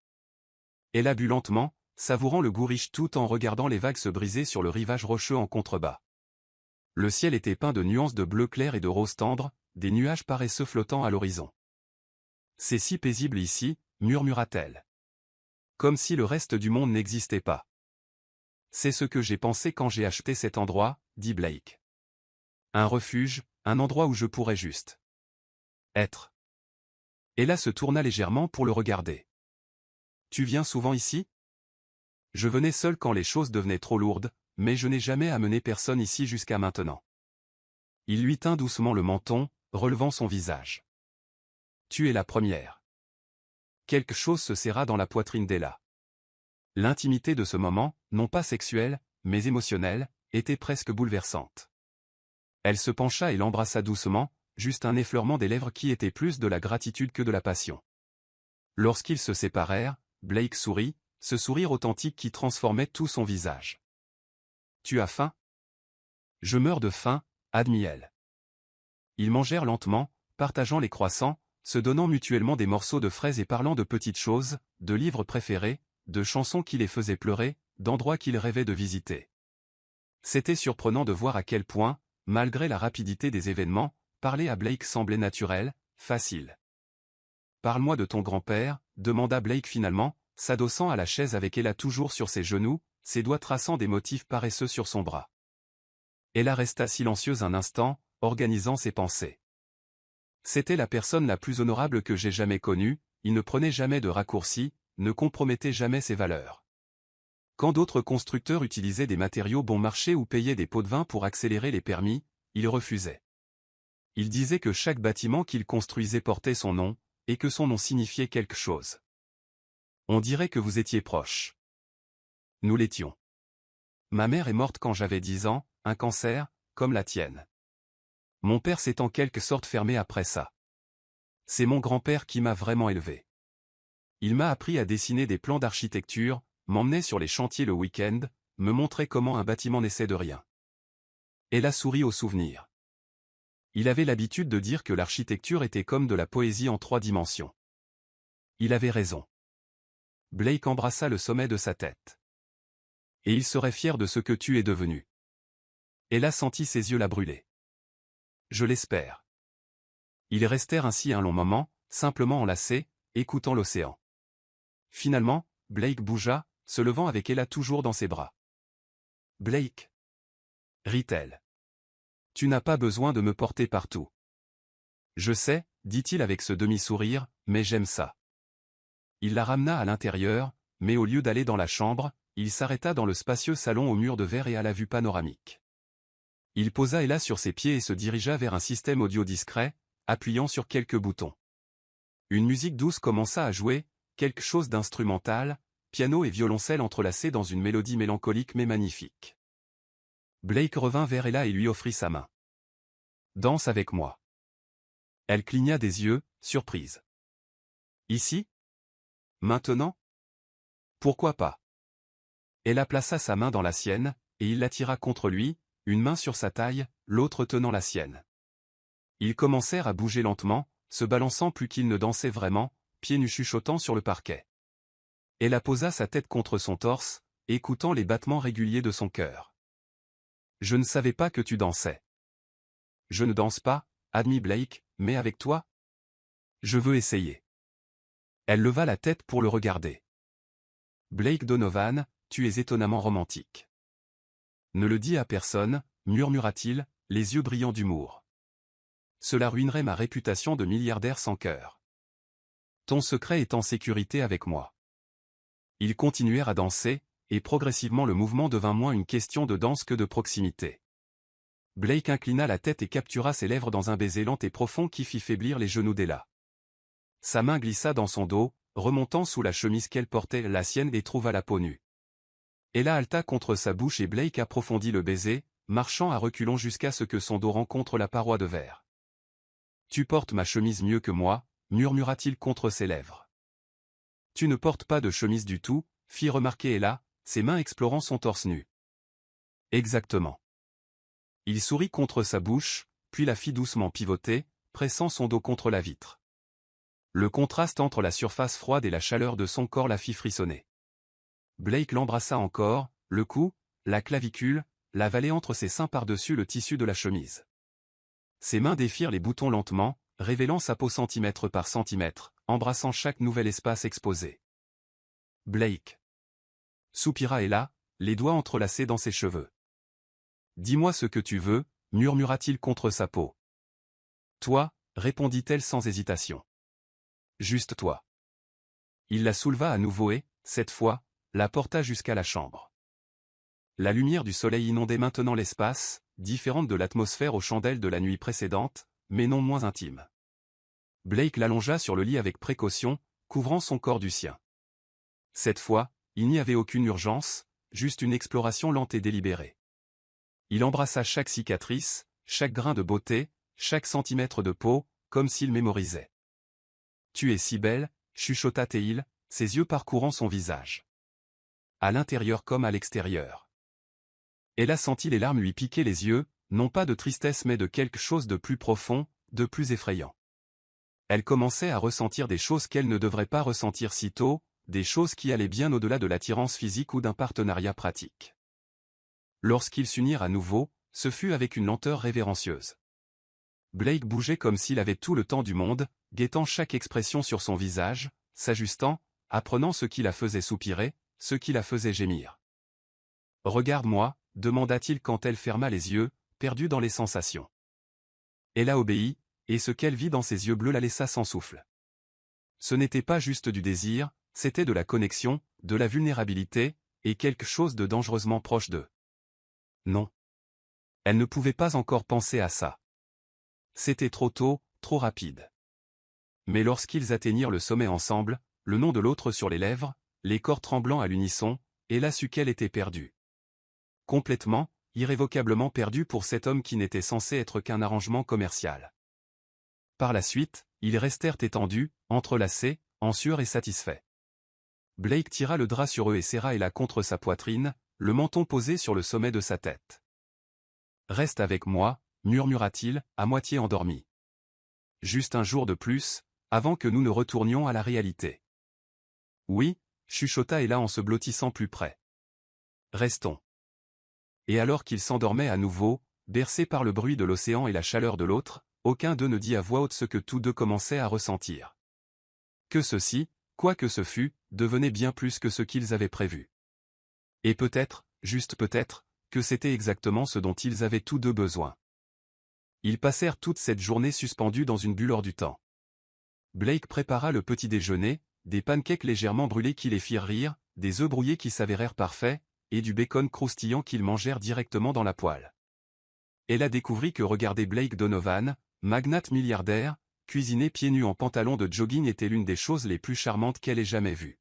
Elle a bu lentement, savourant le goût riche tout en regardant les vagues se briser sur le rivage rocheux en contrebas. Le ciel était peint de nuances de bleu clair et de rose tendre, des nuages paresseux flottant à l'horizon. « C'est si paisible ici, » murmura-t-elle. « Comme si le reste du monde n'existait pas. »« C'est ce que j'ai pensé quand j'ai acheté cet endroit, » dit Blake. « Un refuge, un endroit où je pourrais juste être. » Ella se tourna légèrement pour le regarder. « Tu viens souvent ici ? » Je venais seul quand les choses devenaient trop lourdes, mais je n'ai jamais amené personne ici jusqu'à maintenant. Il lui tint doucement le menton, relevant son visage. Tu es la première. Quelque chose se serra dans la poitrine d'Ella. L'intimité de ce moment, non pas sexuelle, mais émotionnelle, était presque bouleversante. Elle se pencha et l'embrassa doucement, juste un effleurement des lèvres qui était plus de la gratitude que de la passion. Lorsqu'ils se séparèrent, Blake sourit, ce sourire authentique qui transformait tout son visage. « Tu as faim ? » ?»« Je meurs de faim, » admit elle. Ils mangèrent lentement, partageant les croissants, se donnant mutuellement des morceaux de fraises et parlant de petites choses, de livres préférés, de chansons qui les faisaient pleurer, d'endroits qu'ils rêvaient de visiter. C'était surprenant de voir à quel point, malgré la rapidité des événements, parler à Blake semblait naturel, facile. « Parle-moi de ton grand-père » demanda Blake finalement, s'adossant à la chaise avec Ella toujours sur ses genoux, ses doigts traçant des motifs paresseux sur son bras. Ella resta silencieuse un instant, organisant ses pensées. C'était la personne la plus honorable que j'ai jamais connue, il ne prenait jamais de raccourcis, ne compromettait jamais ses valeurs. Quand d'autres constructeurs utilisaient des matériaux bon marché ou payaient des pots de vin pour accélérer les permis, il refusait. Il disait que chaque bâtiment qu'il construisait portait son nom, et que son nom signifiait quelque chose. On dirait que vous étiez proches. Nous l'étions. Ma mère est morte quand j'avais 10 ans, un cancer, comme la tienne. Mon père s'est en quelque sorte fermé après ça. C'est mon grand-père qui m'a vraiment élevé. Il m'a appris à dessiner des plans d'architecture, m'emmenait sur les chantiers le week-end, me montrait comment un bâtiment naissait de rien. Elle a souri au souvenir. Il avait l'habitude de dire que l'architecture était comme de la poésie en 3 dimensions. Il avait raison. Blake embrassa le sommet de sa tête. Et il serait fier de ce que tu es devenu. Elle a senti ses yeux la brûler. Je l'espère. Ils restèrent ainsi un long moment, simplement enlacés, écoutant l'océan. Finalement, Blake bougea, se levant avec Ella toujours dans ses bras. « Blake » rit-elle. « Tu n'as pas besoin de me porter partout. » « Je sais, » dit-il avec ce demi-sourire, « mais j'aime ça. » Il la ramena à l'intérieur, mais au lieu d'aller dans la chambre, il s'arrêta dans le spacieux salon aux murs de verre et à la vue panoramique. Il posa Ella sur ses pieds et se dirigea vers un système audio discret, appuyant sur quelques boutons. Une musique douce commença à jouer, quelque chose d'instrumental, piano et violoncelle entrelacés dans une mélodie mélancolique mais magnifique. Blake revint vers Ella et lui offrit sa main. « Danse avec moi. » Elle cligna des yeux, surprise. « Ici ? Maintenant ? Pourquoi pas ?» Ella plaça sa main dans la sienne, et il l'attira contre lui, une main sur sa taille, l'autre tenant la sienne. Ils commencèrent à bouger lentement, se balançant plus qu'ils ne dansaient vraiment, pieds nus chuchotant sur le parquet. Ella posa sa tête contre son torse, écoutant les battements réguliers de son cœur. « Je ne savais pas que tu dansais. »« Je ne danse pas, » admit Blake, « mais avec toi ? Je veux essayer. » Elle leva la tête pour le regarder. « Blake Donovan, tu es étonnamment romantique. »« Ne le dis à personne, » murmura-t-il, les yeux brillants d'humour. « Cela ruinerait ma réputation de milliardaire sans cœur. Ton secret est en sécurité avec moi. » Ils continuèrent à danser, et progressivement le mouvement devint moins une question de danse que de proximité. Blake inclina la tête et captura ses lèvres dans un baiser lent et profond qui fit faiblir les genoux d'Ella. Sa main glissa dans son dos, remontant sous la chemise qu'elle portait, la sienne, et trouva la peau nue. Ella halta contre sa bouche et Blake approfondit le baiser, marchant à reculons jusqu'à ce que son dos rencontre la paroi de verre. « Tu portes ma chemise mieux que moi » murmura-t-il contre ses lèvres. « Tu ne portes pas de chemise du tout » fit remarquer Ella, ses mains explorant son torse nu. « Exactement. » Il sourit contre sa bouche, puis la fit doucement pivoter, pressant son dos contre la vitre. Le contraste entre la surface froide et la chaleur de son corps la fit frissonner. Blake l'embrassa encore, le cou, la clavicule, la vallée entre ses seins par-dessus le tissu de la chemise. Ses mains défirent les boutons lentement, révélant sa peau centimètre par centimètre, embrassant chaque nouvel espace exposé. « Blake » soupira Ella, les doigts entrelacés dans ses cheveux. « Dis-moi ce que tu veux » murmura-t-il contre sa peau. « Toi » répondit-elle sans hésitation. « Juste toi. » Il la souleva à nouveau et, cette fois, la porta jusqu'à la chambre. La lumière du soleil inondait maintenant l'espace, différente de l'atmosphère aux chandelles de la nuit précédente, mais non moins intime. Blake l'allongea sur le lit avec précaution, couvrant son corps du sien. Cette fois, il n'y avait aucune urgence, juste une exploration lente et délibérée. Il embrassa chaque cicatrice, chaque grain de beauté, chaque centimètre de peau, comme s'il mémorisait. « Tu es si belle » chuchota-t-il, ses yeux parcourant son visage. À l'intérieur comme à l'extérieur. Elle a senti les larmes lui piquer les yeux, non pas de tristesse mais de quelque chose de plus profond, de plus effrayant. Elle commençait à ressentir des choses qu'elle ne devrait pas ressentir si tôt, des choses qui allaient bien au-delà de l'attirance physique ou d'un partenariat pratique. Lorsqu'ils s'unirent à nouveau, ce fut avec une lenteur révérencieuse. Blake bougeait comme s'il avait tout le temps du monde, guettant chaque expression sur son visage, s'ajustant, apprenant ce qui la faisait soupirer, ce qui la faisait gémir. « Regarde-moi » demanda-t-il quand elle ferma les yeux, perdue dans les sensations. Elle a obéi, et ce qu'elle vit dans ses yeux bleus la laissa sans souffle. Ce n'était pas juste du désir, c'était de la connexion, de la vulnérabilité, et quelque chose de dangereusement proche d'eux. Non. Elle ne pouvait pas encore penser à ça. C'était trop tôt, trop rapide. Mais lorsqu'ils atteignirent le sommet ensemble, le nom de l'autre sur les lèvres, les corps tremblants à l'unisson, elle a su qu'elle était perdue. Complètement, irrévocablement perdue pour cet homme qui n'était censé être qu'un arrangement commercial. Par la suite, ils restèrent étendus, entrelacés, en sueur et satisfaits. Blake tira le drap sur eux et serra Ella contre sa poitrine, le menton posé sur le sommet de sa tête. « Reste avec moi » murmura-t-il, à moitié endormi. « Juste un jour de plus, avant que nous ne retournions à la réalité. »« Oui » chuchota Ella en se blottissant plus près. « Restons. » Et alors qu'ils s'endormaient à nouveau, bercés par le bruit de l'océan et la chaleur de l'autre, aucun d'eux ne dit à voix haute ce que tous deux commençaient à ressentir. Que ceci, quoi que ce fût, devenait bien plus que ce qu'ils avaient prévu. Et peut-être, juste peut-être, que c'était exactement ce dont ils avaient tous deux besoin. Ils passèrent toute cette journée suspendus dans une bulle hors du temps. Blake prépara le petit déjeuner, des pancakes légèrement brûlés qui les firent rire, des œufs brouillés qui s'avérèrent parfaits, et du bacon croustillant qu'ils mangèrent directement dans la poêle. Elle a découvert que regarder Blake Donovan, magnate milliardaire, cuisiner pieds nus en pantalon de jogging était l'une des choses les plus charmantes qu'elle ait jamais vues.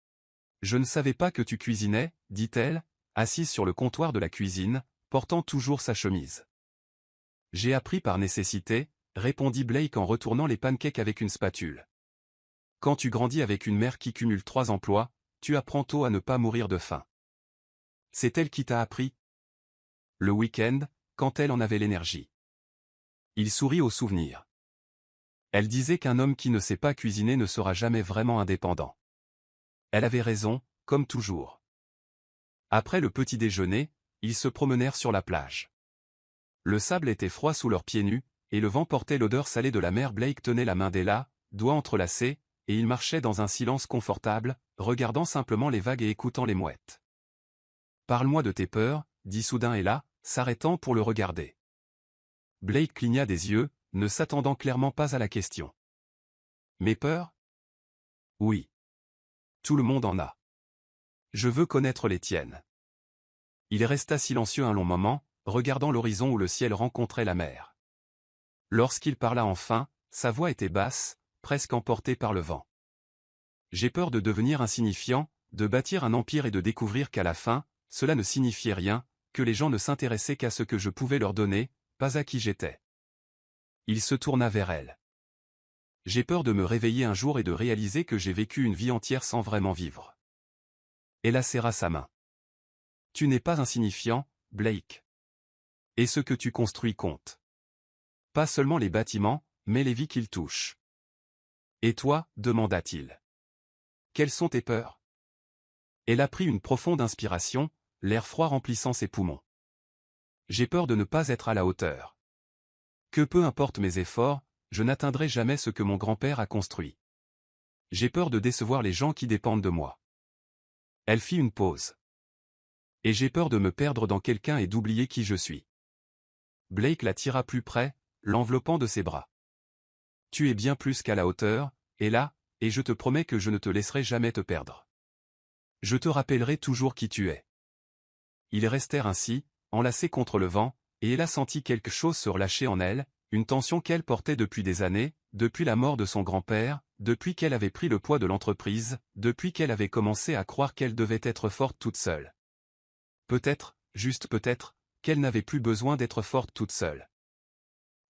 « Je ne savais pas que tu cuisinais, » dit-elle, assise sur le comptoir de la cuisine, portant toujours sa chemise. « J'ai appris par nécessité, » répondit Blake en retournant les pancakes avec une spatule. « Quand tu grandis avec une mère qui cumule 3 emplois, tu apprends tôt à ne pas mourir de faim. » C'est elle qui t'a appris. Le week-end, quand elle en avait l'énergie. Il sourit au souvenir. Elle disait qu'un homme qui ne sait pas cuisiner ne sera jamais vraiment indépendant. Elle avait raison, comme toujours. Après le petit déjeuner, ils se promenèrent sur la plage. Le sable était froid sous leurs pieds nus, et le vent portait l'odeur salée de la mer. Blake tenait la main d'Ella, doigts entrelacés, et ils marchaient dans un silence confortable, regardant simplement les vagues et écoutant les mouettes. « Parle-moi de tes peurs » dit soudain Ella, s'arrêtant pour le regarder. Blake cligna des yeux, ne s'attendant clairement pas à la question. « Mes peurs ? Oui. Tout le monde en a. Je veux connaître les tiennes. » Il resta silencieux un long moment, regardant l'horizon où le ciel rencontrait la mer. Lorsqu'il parla enfin, sa voix était basse, presque emportée par le vent. J'ai peur de devenir insignifiant, de bâtir un empire et de découvrir qu'à la fin, cela ne signifiait rien, que les gens ne s'intéressaient qu'à ce que je pouvais leur donner, pas à qui j'étais. Il se tourna vers elle. J'ai peur de me réveiller un jour et de réaliser que j'ai vécu une vie entière sans vraiment vivre. Elle serra sa main. Tu n'es pas insignifiant, Blake. Et ce que tu construis compte. Pas seulement les bâtiments, mais les vies qu'ils touchent. Et toi, demanda-t-il. Quelles sont tes peurs? Elle a pris une profonde inspiration, l'air froid remplissant ses poumons. J'ai peur de ne pas être à la hauteur. Que peu importe mes efforts, je n'atteindrai jamais ce que mon grand-père a construit. J'ai peur de décevoir les gens qui dépendent de moi. Elle fit une pause. Et j'ai peur de me perdre dans quelqu'un et d'oublier qui je suis. Blake la tira plus près, l'enveloppant de ses bras. Tu es bien plus qu'à la hauteur, et là, et je te promets que je ne te laisserai jamais te perdre. Je te rappellerai toujours qui tu es. Ils restèrent ainsi, enlacés contre le vent, et elle a senti quelque chose se relâcher en elle, une tension qu'elle portait depuis des années, depuis la mort de son grand-père, depuis qu'elle avait pris le poids de l'entreprise, depuis qu'elle avait commencé à croire qu'elle devait être forte toute seule. Peut-être, juste peut-être, qu'elle n'avait plus besoin d'être forte toute seule.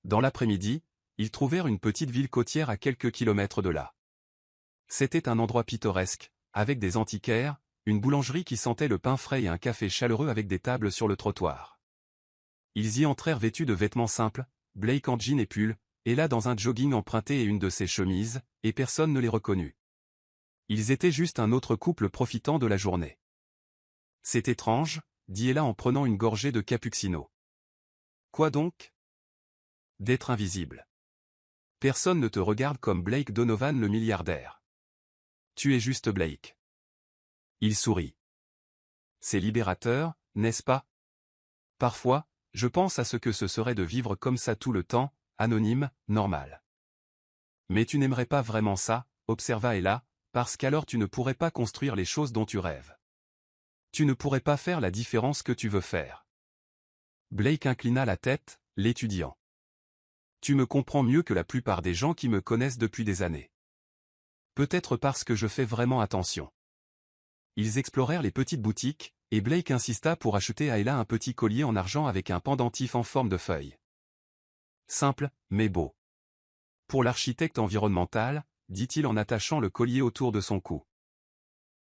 Dans l'après-midi, ils trouvèrent une petite ville côtière à quelques kilomètres de là. C'était un endroit pittoresque, avec des antiquaires, une boulangerie qui sentait le pain frais et un café chaleureux avec des tables sur le trottoir. Ils y entrèrent vêtus de vêtements simples, Blake en jean et pull, et là dans un jogging emprunté et une de ses chemises, et personne ne les reconnut. Ils étaient juste un autre couple profitant de la journée. C'est étrange, dit Ella en prenant une gorgée de cappuccino. Quoi donc? D'être invisible. Personne ne te regarde comme Blake Donovan le milliardaire. Tu es juste Blake. Il sourit. C'est libérateur, n'est-ce pas? Parfois, je pense à ce que ce serait de vivre comme ça tout le temps, anonyme, normal. Mais tu n'aimerais pas vraiment ça, observa Ella, parce qu'alors tu ne pourrais pas construire les choses dont tu rêves. Tu ne pourrais pas faire la différence que tu veux faire. Blake inclina la tête, l'étudiant. Tu me comprends mieux que la plupart des gens qui me connaissent depuis des années. Peut-être parce que je fais vraiment attention. Ils explorèrent les petites boutiques, et Blake insista pour acheter à Ella un petit collier en argent avec un pendentif en forme de feuille. Simple, mais beau. Pour l'architecte environnemental, dit-il en attachant le collier autour de son cou.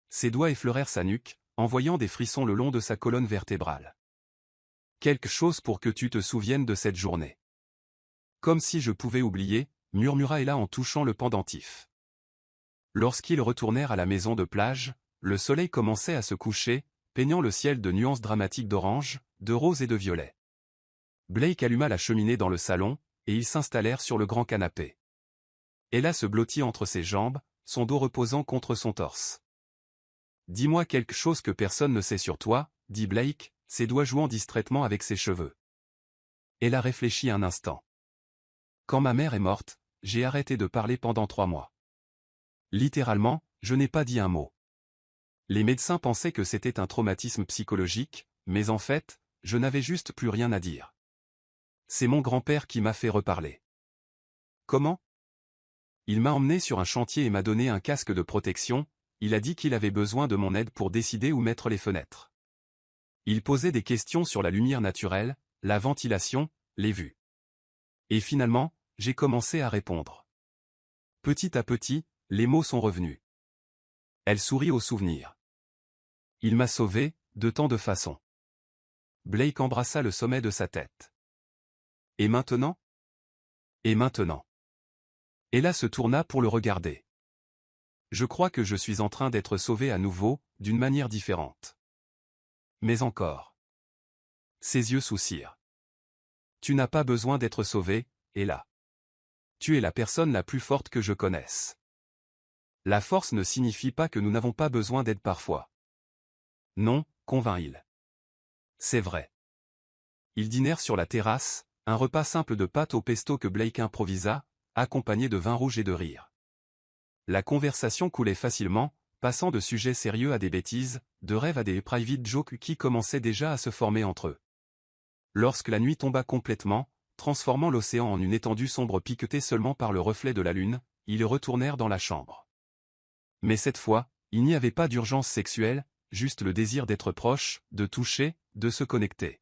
Ses doigts effleurèrent sa nuque, envoyant des frissons le long de sa colonne vertébrale. Quelque chose pour que tu te souviennes de cette journée. Comme si je pouvais oublier, murmura Ella en touchant le pendentif. Lorsqu'ils retournèrent à la maison de plage, le soleil commençait à se coucher, peignant le ciel de nuances dramatiques d'orange, de rose et de violet. Blake alluma la cheminée dans le salon, et ils s'installèrent sur le grand canapé. Ella se blottit entre ses jambes, son dos reposant contre son torse. Dis-moi quelque chose que personne ne sait sur toi, dit Blake, ses doigts jouant distraitement avec ses cheveux. Ella réfléchit un instant. Quand ma mère est morte, j'ai arrêté de parler pendant 3 mois. Littéralement, je n'ai pas dit un mot. Les médecins pensaient que c'était un traumatisme psychologique, mais en fait, je n'avais juste plus rien à dire. C'est mon grand-père qui m'a fait reparler. Comment? Il m'a emmené sur un chantier et m'a donné un casque de protection, il a dit qu'il avait besoin de mon aide pour décider où mettre les fenêtres. Il posait des questions sur la lumière naturelle, la ventilation, les vues. Et finalement, j'ai commencé à répondre. Petit à petit, les mots sont revenus. Elle sourit au souvenir. Il m'a sauvé, de tant de façons. Blake embrassa le sommet de sa tête. Et maintenant? Et maintenant? Ella se tourna pour le regarder. Je crois que je suis en train d'être sauvé à nouveau, d'une manière différente. Mais encore. Ses yeux soucirent. Tu n'as pas besoin d'être sauvé, Ella. Tu es la personne la plus forte que je connaisse. La force ne signifie pas que nous n'avons pas besoin d'aide parfois. Non, convint-il. C'est vrai. Ils dînèrent sur la terrasse, un repas simple de pâtes au pesto que Blake improvisa, accompagné de vin rouge et de rire. La conversation coulait facilement, passant de sujets sérieux à des bêtises, de rêves à des private jokes qui commençaient déjà à se former entre eux. Lorsque la nuit tomba complètement, transformant l'océan en une étendue sombre piquetée seulement par le reflet de la lune, ils retournèrent dans la chambre. Mais cette fois, il n'y avait pas d'urgence sexuelle, juste le désir d'être proche, de toucher, de se connecter.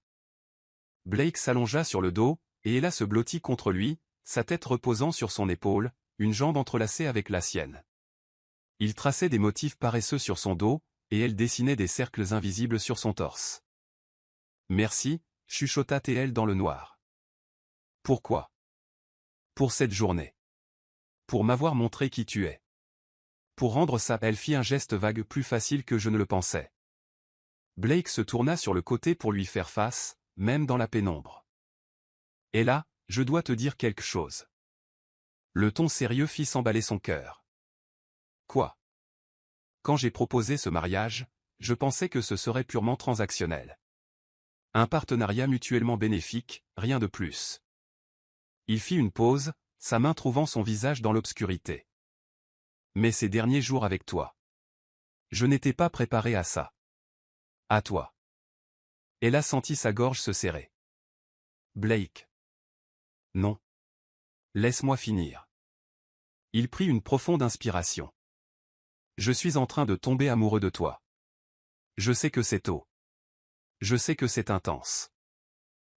Blake s'allongea sur le dos, et Ella se blottit contre lui, sa tête reposant sur son épaule, une jambe entrelacée avec la sienne. Il traçait des motifs paresseux sur son dos, et elle dessinait des cercles invisibles sur son torse. « Merci », chuchota TL dans le noir. « Pourquoi ? » ?»« Pour cette journée. Pour m'avoir montré qui tu es. » Pour rendre ça, elle fit un geste vague plus facile que je ne le pensais. Blake se tourna sur le côté pour lui faire face, même dans la pénombre. « Et là, je dois te dire quelque chose. » Le ton sérieux fit s'emballer son cœur. « Quoi ? » Quand j'ai proposé ce mariage, je pensais que ce serait purement transactionnel. Un partenariat mutuellement bénéfique, rien de plus. Il fit une pause, sa main trouvant son visage dans l'obscurité. Mais ces derniers jours avec toi. Je n'étais pas préparé à ça. À toi. Elle a senti sa gorge se serrer. Blake. Non. Laisse-moi finir. Il prit une profonde inspiration. Je suis en train de tomber amoureux de toi. Je sais que c'est tôt. Je sais que c'est intense.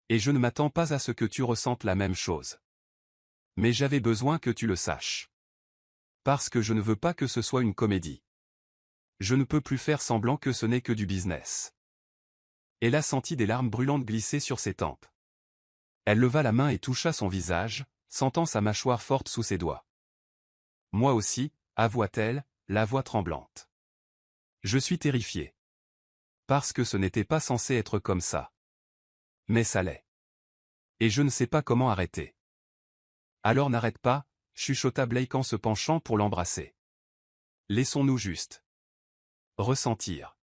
Et je ne m'attends pas à ce que tu ressentes la même chose. Mais j'avais besoin que tu le saches. Parce que je ne veux pas que ce soit une comédie. Je ne peux plus faire semblant que ce n'est que du business. Elle a senti des larmes brûlantes glisser sur ses tempes. Elle leva la main et toucha son visage, sentant sa mâchoire forte sous ses doigts. Moi aussi, avoua-t-elle, la voix tremblante. Je suis terrifiée. Parce que ce n'était pas censé être comme ça. Mais ça l'est. Et je ne sais pas comment arrêter. Alors n'arrête pas, chuchota Blake en se penchant pour l'embrasser. Laissons-nous juste ressentir.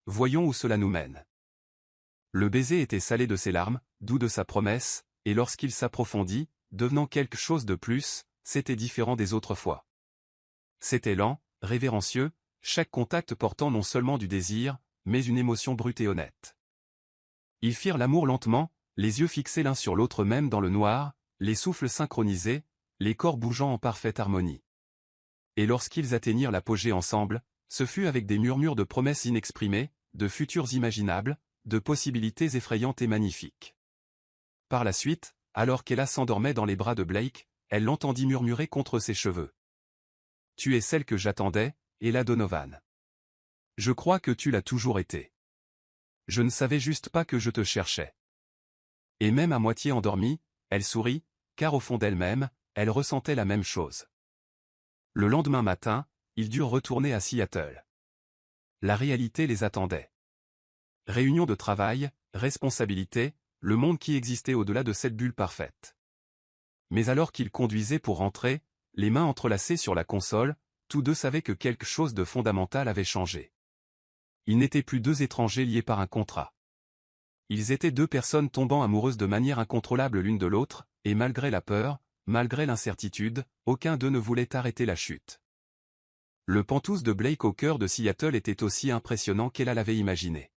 Voyons où cela nous mène. Le baiser était salé de ses larmes, doux de sa promesse, et lorsqu'il s'approfondit, devenant quelque chose de plus, c'était différent des autres fois. C'était lent, révérencieux, chaque contact portant non seulement du désir, mais une émotion brute et honnête. Ils firent l'amour lentement, les yeux fixés l'un sur l'autre même dans le noir, les souffles synchronisés, les corps bougeant en parfaite harmonie. Et lorsqu'ils atteignirent l'apogée ensemble, ce fut avec des murmures de promesses inexprimées, de futurs imaginables, de possibilités effrayantes et magnifiques. Par la suite, alors qu'Ella s'endormait dans les bras de Blake, elle l'entendit murmurer contre ses cheveux. « Tu es celle que j'attendais, Ella Donovan. Je crois que tu l'as toujours été. Je ne savais juste pas que je te cherchais. » Et même à moitié endormie, elle sourit, car au fond d'elle-même, elle ressentait la même chose. Le lendemain matin, ils durent retourner à Seattle. La réalité les attendait. Réunion de travail, responsabilité, le monde qui existait au-delà de cette bulle parfaite. Mais alors qu'ils conduisaient pour rentrer, les mains entrelacées sur la console, tous deux savaient que quelque chose de fondamental avait changé. Ils n'étaient plus deux étrangers liés par un contrat. Ils étaient deux personnes tombant amoureuses de manière incontrôlable l'une de l'autre, et malgré la peur, malgré l'incertitude, aucun d'eux ne voulait arrêter la chute. Le penthouse de Blake au cœur de Seattle était aussi impressionnant qu'elle l'avait imaginé.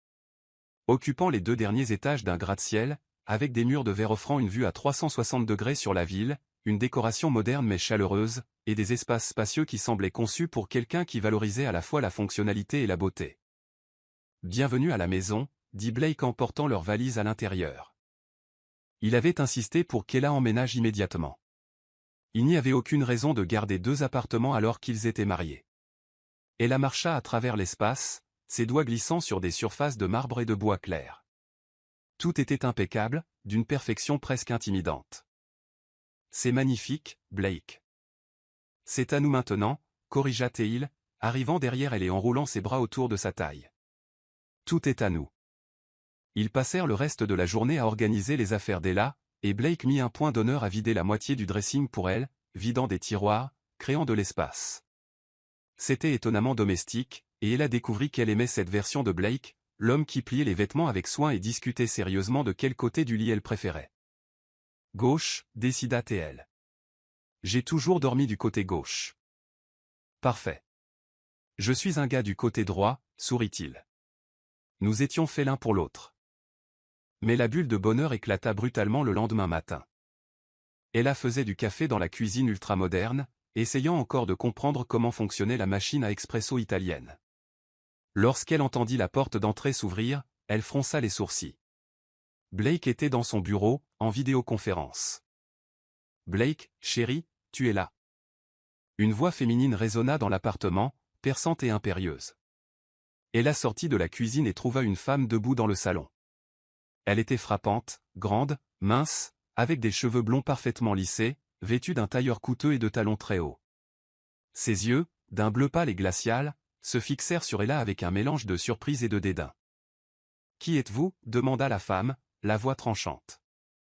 Occupant les 2 derniers étages d'un gratte-ciel, avec des murs de verre offrant une vue à 360 degrés sur la ville, une décoration moderne mais chaleureuse, et des espaces spacieux qui semblaient conçus pour quelqu'un qui valorisait à la fois la fonctionnalité et la beauté. « Bienvenue à la maison », dit Blake en portant leurs valises à l'intérieur. Il avait insisté pour qu'Ella emménage immédiatement. Il n'y avait aucune raison de garder 2 appartements alors qu'ils étaient mariés. Ella marcha à travers l'espace, ses doigts glissant sur des surfaces de marbre et de bois clair. Tout était impeccable, d'une perfection presque intimidante. « C'est magnifique, Blake. »« C'est à nous maintenant », corrigea Teil, arrivant derrière elle et enroulant ses bras autour de sa taille. « Tout est à nous. » Ils passèrent le reste de la journée à organiser les affaires d'Ella, et Blake mit un point d'honneur à vider la moitié du dressing pour elle, vidant des tiroirs, créant de l'espace. C'était étonnamment domestique, et Ella découvrit qu'elle aimait cette version de Blake, l'homme qui pliait les vêtements avec soin et discutait sérieusement de quel côté du lit elle préférait. « Gauche », décida TL. « J'ai toujours dormi du côté gauche. »« Parfait. »« Je suis un gars du côté droit », sourit-il. Nous étions faits l'un pour l'autre. Mais la bulle de bonheur éclata brutalement le lendemain matin. Ella faisait du café dans la cuisine ultramoderne, essayant encore de comprendre comment fonctionnait la machine à expresso italienne. Lorsqu'elle entendit la porte d'entrée s'ouvrir, elle fronça les sourcils. Blake était dans son bureau, en vidéoconférence. « Blake, chérie, tu es là. » Une voix féminine résonna dans l'appartement, perçante et impérieuse. Ella sortit de la cuisine et trouva une femme debout dans le salon. Elle était frappante, grande, mince, avec des cheveux blonds parfaitement lissés, vêtue d'un tailleur coûteux et de talons très hauts. Ses yeux, d'un bleu pâle et glacial, se fixèrent sur Ella avec un mélange de surprise et de dédain. « Qui êtes-vous » demanda la femme, la voix tranchante.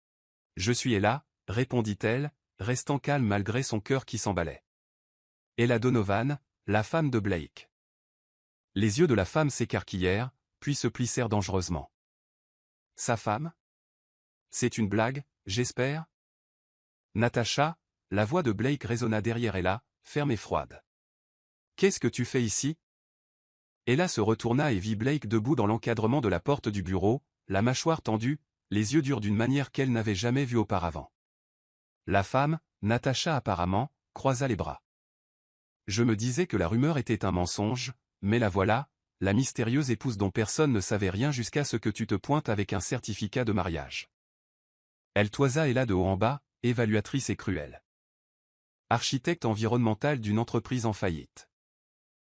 « Je suis Ella » répondit-elle, restant calme malgré son cœur qui s'emballait. Ella Donovan, la femme de Blake. Les yeux de la femme s'écarquillèrent, puis se plissèrent dangereusement. « Sa femme ? C'est une blague, j'espère » Natasha, la voix de Blake résonna derrière Ella, ferme et froide. « Qu'est-ce que tu fais ici » Ella se retourna et vit Blake debout dans l'encadrement de la porte du bureau, la mâchoire tendue, les yeux durs d'une manière qu'elle n'avait jamais vue auparavant. La femme, Natasha apparemment, croisa les bras. « Je me disais que la rumeur était un mensonge, mais la voilà, la mystérieuse épouse dont personne ne savait rien jusqu'à ce que tu te pointes avec un certificat de mariage. » Elle toisa Ella de haut en bas, évaluatrice et cruelle. Architecte environnementale d'une entreprise en faillite.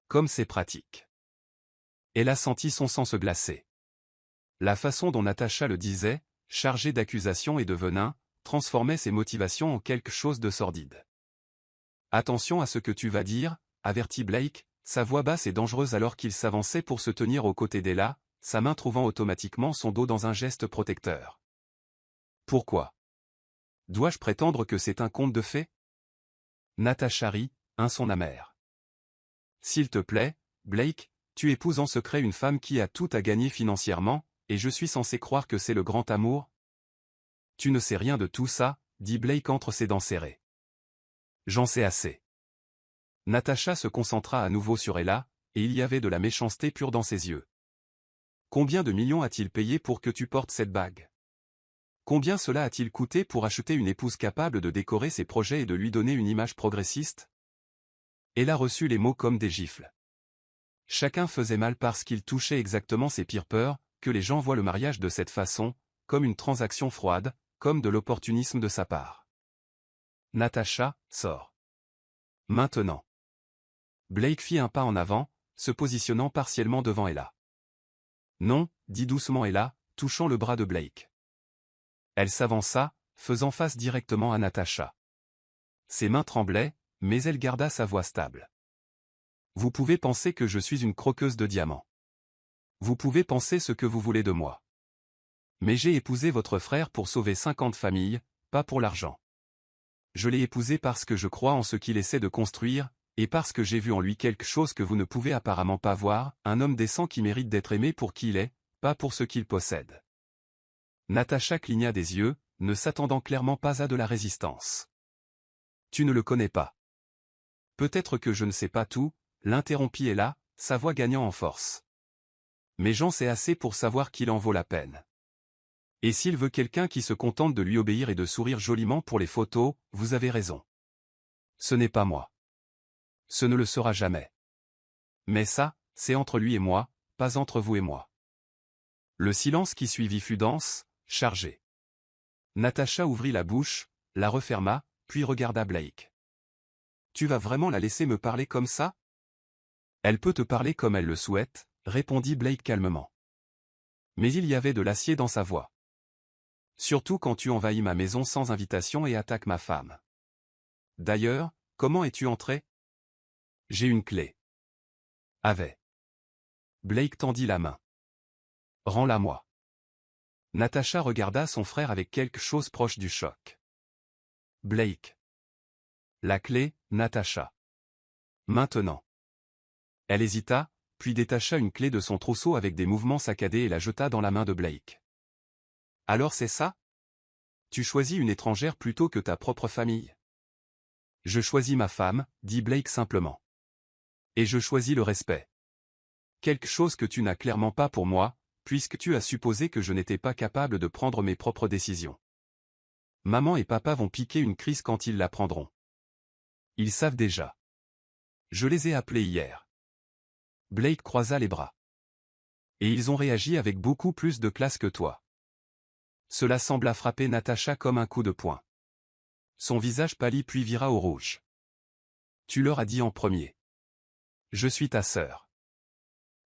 Comme c'est pratique. Ella sentit son sang se glacer. La façon dont Natasha le disait, chargée d'accusations et de venin, transformait ses motivations en quelque chose de sordide. « Attention à ce que tu vas dire » avertit Blake, sa voix basse et dangereuse alors qu'il s'avançait pour se tenir aux côtés d'Ella, sa main trouvant automatiquement son dos dans un geste protecteur. « Pourquoi ? Dois-je prétendre que c'est un conte de fées » Natasha rit, un son amer. « S'il te plaît, Blake, tu épouses en secret une femme qui a tout à gagner financièrement, et je suis censé croire que c'est le grand amour ? Tu ne sais rien de tout ça, dit Blake entre ses dents serrées. J'en sais assez. Natasha se concentra à nouveau sur Ella, et il y avait de la méchanceté pure dans ses yeux. Combien de millions a-t-il payé pour que tu portes cette bague ? Combien cela a-t-il coûté pour acheter une épouse capable de décorer ses projets et de lui donner une image progressiste ? Ella reçut les mots comme des gifles. Chacun faisait mal parce qu'il touchait exactement ses pires peurs, que les gens voient le mariage de cette façon, comme une transaction froide, comme de l'opportunisme de sa part. Natasha, sort. Maintenant. Blake fit un pas en avant, se positionnant partiellement devant Ella. Non, dit doucement Ella, touchant le bras de Blake. Elle s'avança, faisant face directement à Natasha. Ses mains tremblaient, mais elle garda sa voix stable. Vous pouvez penser que je suis une croqueuse de diamants. Vous pouvez penser ce que vous voulez de moi. Mais j'ai épousé votre frère pour sauver 50 familles, pas pour l'argent. Je l'ai épousé parce que je crois en ce qu'il essaie de construire, et parce que j'ai vu en lui quelque chose que vous ne pouvez apparemment pas voir, un homme décent qui mérite d'être aimé pour qui il est, pas pour ce qu'il possède. Natasha cligna des yeux, ne s'attendant clairement pas à de la résistance. Tu ne le connais pas. Peut-être que je ne sais pas tout, l'interrompit Ella, sa voix gagnant en force. Mais j'en sais assez pour savoir qu'il en vaut la peine. Et s'il veut quelqu'un qui se contente de lui obéir et de sourire joliment pour les photos, vous avez raison. Ce n'est pas moi. Ce ne le sera jamais. Mais ça, c'est entre lui et moi, pas entre vous et moi. Le silence qui suivit fut dense, chargé. Natasha ouvrit la bouche, la referma, puis regarda Blake. Tu vas vraiment la laisser me parler comme ça ? Elle peut te parler comme elle le souhaite, répondit Blake calmement. Mais il y avait de l'acier dans sa voix. Surtout quand tu envahis ma maison sans invitation et attaques ma femme. D'ailleurs, comment es-tu entré ? J'ai une clé. Avait. Blake tendit la main. Rends-la-moi. Natasha regarda son frère avec quelque chose proche du choc. Blake. La clé, Natasha. Maintenant. Elle hésita, puis détacha une clé de son trousseau avec des mouvements saccadés et la jeta dans la main de Blake. Alors c'est ça ? Tu choisis une étrangère plutôt que ta propre famille ? Je choisis ma femme, dit Blake simplement. Et je choisis le respect. Quelque chose que tu n'as clairement pas pour moi, puisque tu as supposé que je n'étais pas capable de prendre mes propres décisions. Maman et papa vont piquer une crise quand ils l'apprendront. Ils savent déjà. Je les ai appelés hier. Blake croisa les bras. Et ils ont réagi avec beaucoup plus de classe que toi. Cela sembla frapper Natacha comme un coup de poing. Son visage pâlit puis vira au rouge. Tu leur as dit en premier. Je suis ta sœur.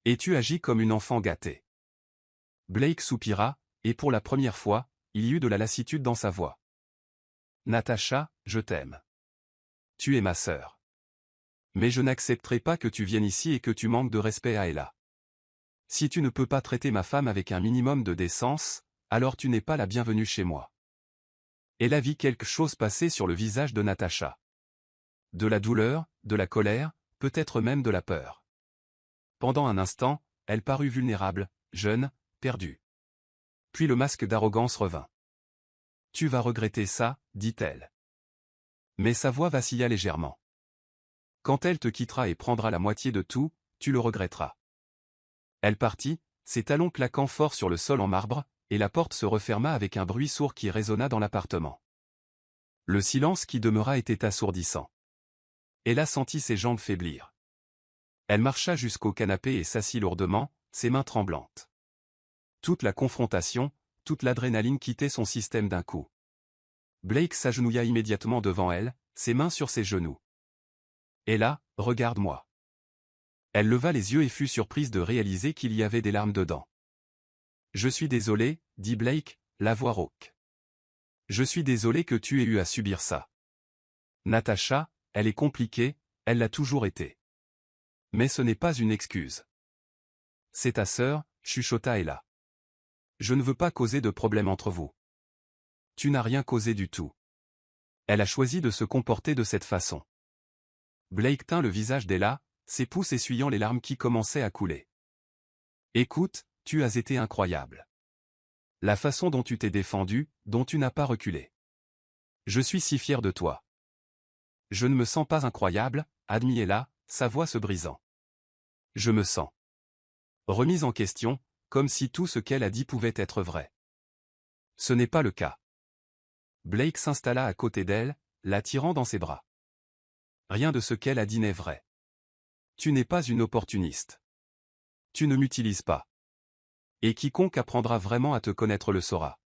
Et tu agis comme une enfant gâtée. Blake soupira, et pour la première fois, il y eut de la lassitude dans sa voix. Natacha, je t'aime. Tu es ma sœur. Mais je n'accepterai pas que tu viennes ici et que tu manques de respect à Ella. Si tu ne peux pas traiter ma femme avec un minimum de décence, alors tu n'es pas la bienvenue chez moi. Ella vit quelque chose passer sur le visage de Natacha. De la douleur, de la colère, peut-être même de la peur. Pendant un instant, elle parut vulnérable, jeune, perdue. Puis le masque d'arrogance revint. Tu vas regretter ça, dit-elle. Mais sa voix vacilla légèrement. Quand elle te quittera et prendra la moitié de tout, tu le regretteras. Elle partit, ses talons claquant fort sur le sol en marbre, et la porte se referma avec un bruit sourd qui résonna dans l'appartement. Le silence qui demeura était assourdissant. Ella sentit ses jambes faiblir. Elle marcha jusqu'au canapé et s'assit lourdement, ses mains tremblantes. Toute la confrontation, toute l'adrénaline quittait son système d'un coup. Blake s'agenouilla immédiatement devant elle, ses mains sur ses genoux. Ella, regarde-moi. Elle leva les yeux et fut surprise de réaliser qu'il y avait des larmes dedans. Je suis désolé, dit Blake, la voix rauque. Je suis désolé que tu aies eu à subir ça. Natacha, elle est compliquée, elle l'a toujours été. Mais ce n'est pas une excuse. C'est ta sœur, chuchota Ella. Je ne veux pas causer de problème entre vous. Tu n'as rien causé du tout. Elle a choisi de se comporter de cette façon. Blake tint le visage d'Ella, ses pouces essuyant les larmes qui commençaient à couler. Écoute, tu as été incroyable. La façon dont tu t'es défendu, dont tu n'as pas reculé. Je suis si fier de toi. Je ne me sens pas incroyable, admit Ella, sa voix se brisant. Je me sens remise en question, comme si tout ce qu'elle a dit pouvait être vrai. Ce n'est pas le cas. Blake s'installa à côté d'elle, la tirant dans ses bras. Rien de ce qu'elle a dit n'est vrai. Tu n'es pas une opportuniste. Tu ne m'utilises pas. Et quiconque apprendra vraiment à te connaître le saura.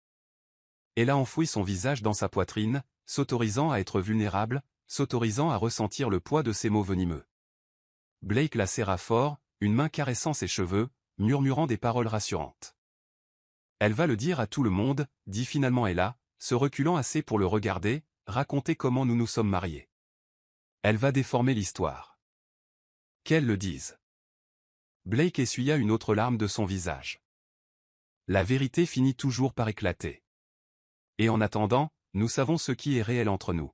Elle a enfoui son visage dans sa poitrine, s'autorisant à être vulnérable, s'autorisant à ressentir le poids de ses mots venimeux. Blake la serra fort, une main caressant ses cheveux, murmurant des paroles rassurantes. Elle va le dire à tout le monde, dit finalement Ella, se reculant assez pour le regarder, raconter comment nous nous sommes mariés. Elle va déformer l'histoire. Qu'elle le dise. Blake essuya une autre larme de son visage. La vérité finit toujours par éclater. Et en attendant, nous savons ce qui est réel entre nous.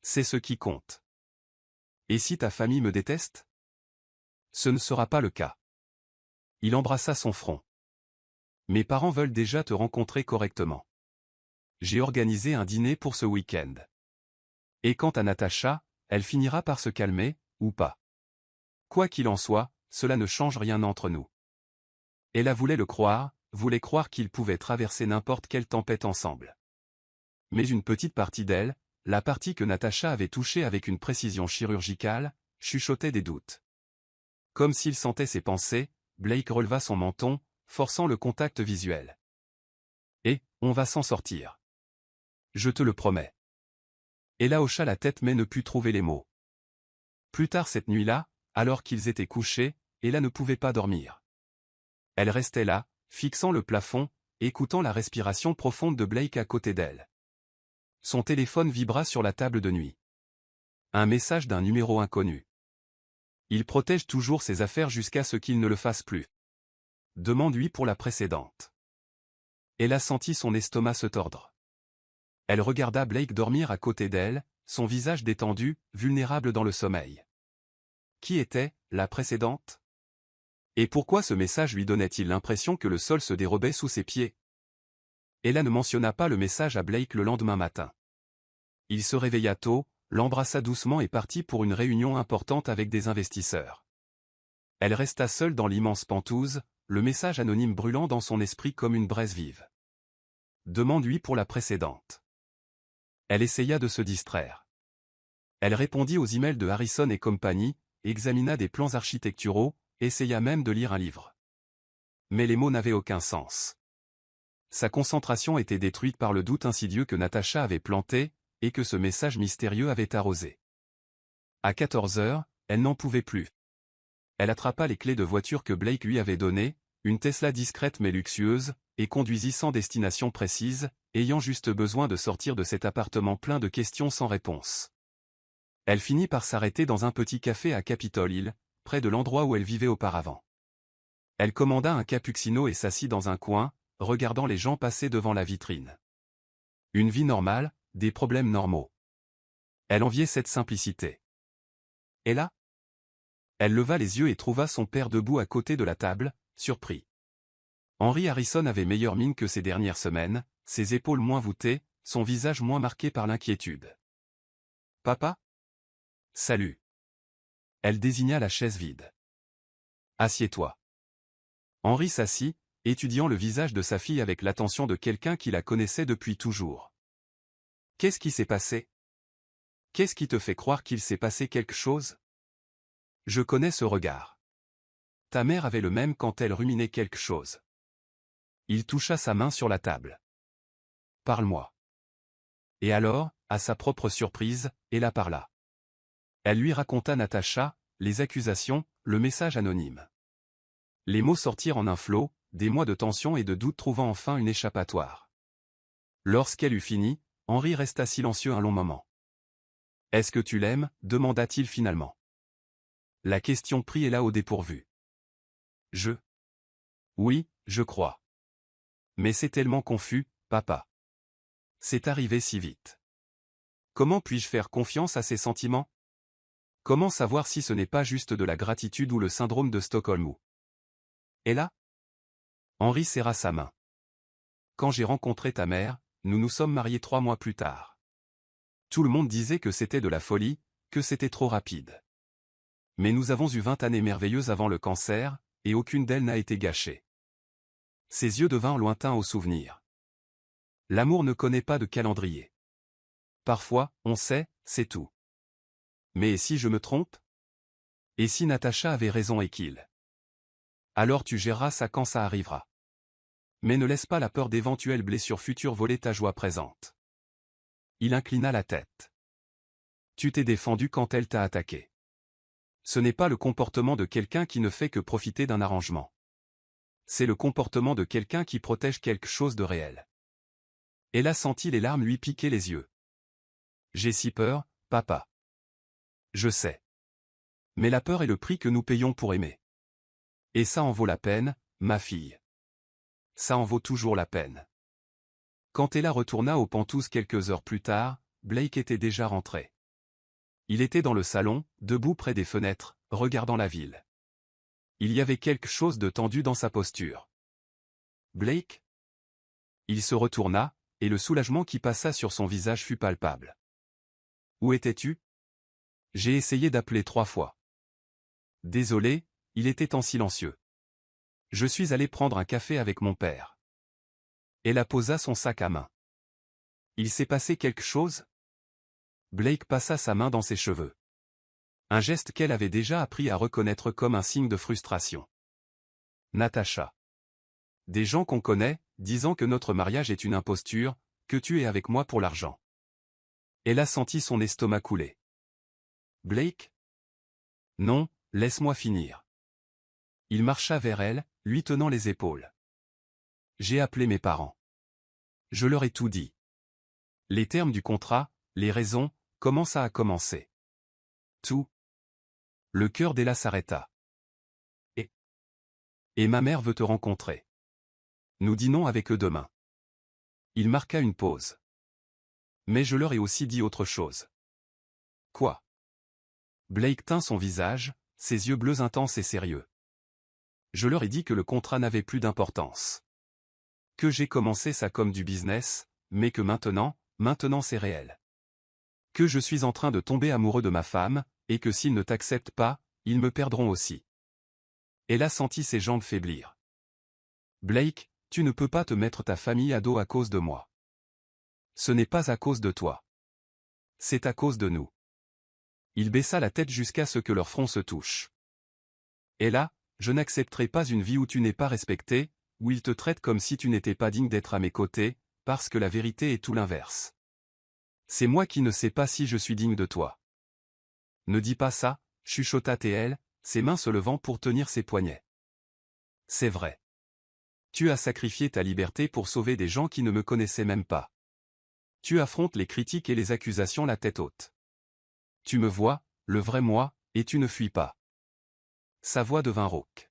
C'est ce qui compte. Et si ta famille me déteste? Ce ne sera pas le cas. Il embrassa son front. Mes parents veulent déjà te rencontrer correctement. J'ai organisé un dîner pour ce week-end. Et quant à Natacha, elle finira par se calmer, ou pas. Quoi qu'il en soit, cela ne change rien entre nous. Ella voulait le croire, voulait croire qu'ils pouvaient traverser n'importe quelle tempête ensemble. Mais une petite partie d'elle, la partie que Natacha avait touchée avec une précision chirurgicale, chuchotait des doutes. Comme s'il sentait ses pensées, Blake releva son menton, forçant le contact visuel. Et, on va s'en sortir. Je te le promets. Ella hocha la tête mais ne put trouver les mots. Plus tard cette nuit-là, alors qu'ils étaient couchés, Ella ne pouvait pas dormir. Elle restait là, fixant le plafond, écoutant la respiration profonde de Blake à côté d'elle. Son téléphone vibra sur la table de nuit. Un message d'un numéro inconnu. Il protège toujours ses affaires jusqu'à ce qu'il ne le fasse plus. Demande-lui pour la précédente. Ella sentit son estomac se tordre. Elle regarda Blake dormir à côté d'elle, son visage détendu, vulnérable dans le sommeil. Qui était, la précédente? Et pourquoi ce message lui donnait-il l'impression que le sol se dérobait sous ses pieds? Ella ne mentionna pas le message à Blake le lendemain matin. Il se réveilla tôt, l'embrassa doucement et partit pour une réunion importante avec des investisseurs. Elle resta seule dans l'immense pentouse, le message anonyme brûlant dans son esprit comme une braise vive. Demande-lui pour la précédente. Elle essaya de se distraire. Elle répondit aux emails de Harrison et compagnie, examina des plans architecturaux, essaya même de lire un livre. Mais les mots n'avaient aucun sens. Sa concentration était détruite par le doute insidieux que Natacha avait planté, et que ce message mystérieux avait arrosé. À 14 heures, elle n'en pouvait plus. Elle attrapa les clés de voiture que Blake lui avait données, une Tesla discrète mais luxueuse, et conduisit sans destination précise, ayant juste besoin de sortir de cet appartement plein de questions sans réponse. Elle finit par s'arrêter dans un petit café à Capitol Hill, près de l'endroit où elle vivait auparavant. Elle commanda un cappuccino et s'assit dans un coin, regardant les gens passer devant la vitrine. Une vie normale, des problèmes normaux. Elle enviait cette simplicité. Et là? Elle leva les yeux et trouva son père debout à côté de la table, surpris. Henry Harrison avait meilleure mine que ces dernières semaines, ses épaules moins voûtées, son visage moins marqué par l'inquiétude. « Papa ? » ?»« Salut. » Elle désigna la chaise vide. « Assieds-toi. » Henry s'assit, étudiant le visage de sa fille avec l'attention de quelqu'un qui la connaissait depuis toujours. « Qu'est-ce qui s'est passé ? Qu'est-ce qui te fait croire qu'il s'est passé quelque chose ? Je connais ce regard. Ta mère avait le même quand elle ruminait quelque chose. Il toucha sa main sur la table. Parle-moi. Et alors, à sa propre surprise, Ella parla. Elle lui raconta Natacha, les accusations, le message anonyme. Les mots sortirent en un flot, des mois de tension et de doute trouvant enfin une échappatoire. Lorsqu'elle eut fini, Henry resta silencieux un long moment. « Est-ce que tu l'aimes » demanda-t-il finalement. La question prit Ella au dépourvu. Oui, je crois. Mais c'est tellement confus, papa. C'est arrivé si vite. Comment puis-je faire confiance à ces sentiments? Comment savoir si ce n'est pas juste de la gratitude ou le syndrome de Stockholm ou... Ella? Henry serra sa main. Quand j'ai rencontré ta mère, nous nous sommes mariés 3 mois plus tard. Tout le monde disait que c'était de la folie, que c'était trop rapide. Mais nous avons eu 20 années merveilleuses avant le cancer, et aucune d'elles n'a été gâchée. Ses yeux devinrent lointains au souvenir. L'amour ne connaît pas de calendrier. Parfois, on sait, c'est tout. Mais et si je me trompe? Et si Natacha avait raison et qu'il? Alors tu géreras ça quand ça arrivera. Mais ne laisse pas la peur d'éventuelles blessures futures voler ta joie présente. Il inclina la tête. Tu t'es défendu quand elle t'a attaqué. Ce n'est pas le comportement de quelqu'un qui ne fait que profiter d'un arrangement. C'est le comportement de quelqu'un qui protège quelque chose de réel. Ella sentit les larmes lui piquer les yeux. J'ai si peur, papa. Je sais. Mais la peur est le prix que nous payons pour aimer. Et ça en vaut la peine, ma fille. Ça en vaut toujours la peine. Quand Ella retourna aux Penthouse quelques heures plus tard, Blake était déjà rentré. Il était dans le salon, debout près des fenêtres, regardant la ville. Il y avait quelque chose de tendu dans sa posture. Blake? Il se retourna, et le soulagement qui passa sur son visage fut palpable. Où étais-tu? J'ai essayé d'appeler 3 fois. Désolé, il était en silencieux. Je suis allé prendre un café avec mon père. Ella posa son sac à main. Il s'est passé quelque chose? Blake passa sa main dans ses cheveux. Un geste qu'elle avait déjà appris à reconnaître comme un signe de frustration. Natacha. Des gens qu'on connaît, disant que notre mariage est une imposture, que tu es avec moi pour l'argent. Elle a senti son estomac couler. Blake? Non, laisse-moi finir. Il marcha vers elle, lui tenant les épaules. J'ai appelé mes parents. Je leur ai tout dit. Les termes du contrat, les raisons, comment ça a commencé. Tout. Le cœur d'Ella s'arrêta. Et ma mère veut te rencontrer. Nous dînons avec eux demain. Il marqua une pause. Mais je leur ai aussi dit autre chose. Quoi? Blake tint son visage, ses yeux bleus intenses et sérieux. Je leur ai dit que le contrat n'avait plus d'importance. Que j'ai commencé ça comme du business, mais que maintenant c'est réel. Que je suis en train de tomber amoureux de ma femme, et que s'ils ne t'acceptent pas, ils me perdront aussi. Elle a senti ses jambes faiblir. Blake, tu ne peux pas te mettre ta famille à dos à cause de moi. Ce n'est pas à cause de toi. C'est à cause de nous. Il baissa la tête jusqu'à ce que leur front se touche. Et là, je n'accepterai pas une vie où tu n'es pas respecté, où ils te traitent comme si tu n'étais pas digne d'être à mes côtés, parce que la vérité est tout l'inverse. C'est moi qui ne sais pas si je suis digne de toi. Ne dis pas ça, chuchota TL, ses mains se levant pour tenir ses poignets. C'est vrai. Tu as sacrifié ta liberté pour sauver des gens qui ne me connaissaient même pas. Tu affrontes les critiques et les accusations la tête haute. Tu me vois, le vrai moi, et tu ne fuis pas. Sa voix devint rauque.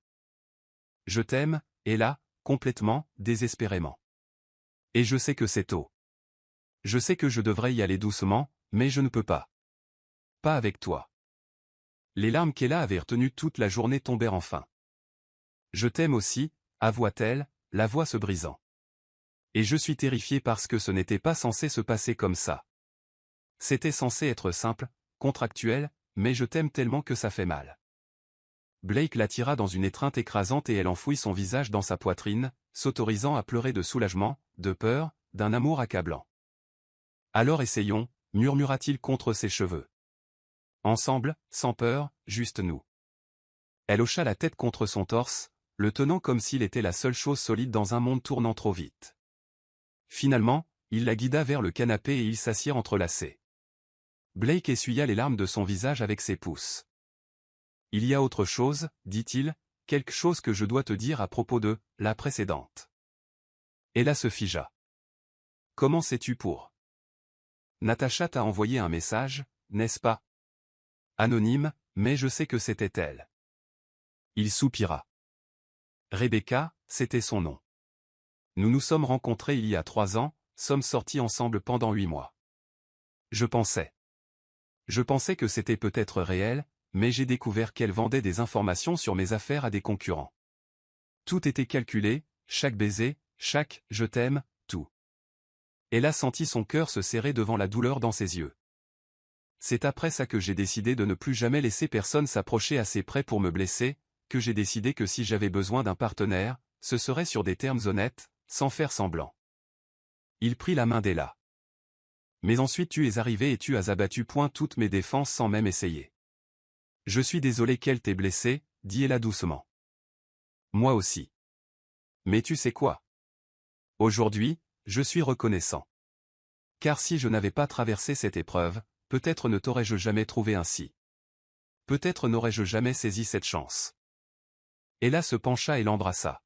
Je t'aime, et là, complètement, désespérément. Et je sais que c'est tôt. Je sais que je devrais y aller doucement, mais je ne peux pas. Pas avec toi. Les larmes qu'Ella avait retenues toute la journée tombèrent enfin. Je t'aime aussi, avoua-t-elle, la voix se brisant. Et je suis terrifiée parce que ce n'était pas censé se passer comme ça. C'était censé être simple, contractuel, mais je t'aime tellement que ça fait mal. Blake la tira dans une étreinte écrasante et elle enfouit son visage dans sa poitrine, s'autorisant à pleurer de soulagement, de peur, d'un amour accablant. Alors essayons, murmura-t-il contre ses cheveux. Ensemble, sans peur, juste nous. Elle hocha la tête contre son torse, le tenant comme s'il était la seule chose solide dans un monde tournant trop vite. Finalement, il la guida vers le canapé et ils s'assirent entrelacés. Blake essuya les larmes de son visage avec ses pouces. « Il y a autre chose, dit-il, quelque chose que je dois te dire à propos de la précédente. » Ella se figea. « Comment sais-tu pour ? Natacha t'a envoyé un message, n'est-ce pas ? Anonyme, mais je sais que c'était elle. » Il soupira. Rebecca, c'était son nom. Nous nous sommes rencontrés il y a 3 ans, sommes sortis ensemble pendant 8 mois. Je pensais que c'était peut-être réel, mais j'ai découvert qu'elle vendait des informations sur mes affaires à des concurrents. Tout était calculé, chaque baiser, chaque « je t'aime », tout. Elle a senti son cœur se serrer devant la douleur dans ses yeux. C'est après ça que j'ai décidé de ne plus jamais laisser personne s'approcher assez près pour me blesser, que j'ai décidé que si j'avais besoin d'un partenaire, ce serait sur des termes honnêtes, sans faire semblant. Il prit la main d'Ella. Mais ensuite tu es arrivé et tu as abattu point toutes mes défenses sans même essayer. Je suis désolé qu'elle t'ait blessé, dit Ella doucement. Moi aussi. Mais tu sais quoi ? Aujourd'hui, je suis reconnaissant. Car si je n'avais pas traversé cette épreuve, peut-être ne t'aurais-je jamais trouvé ainsi. Peut-être n'aurais-je jamais saisi cette chance. Ella se pencha et l'embrassa.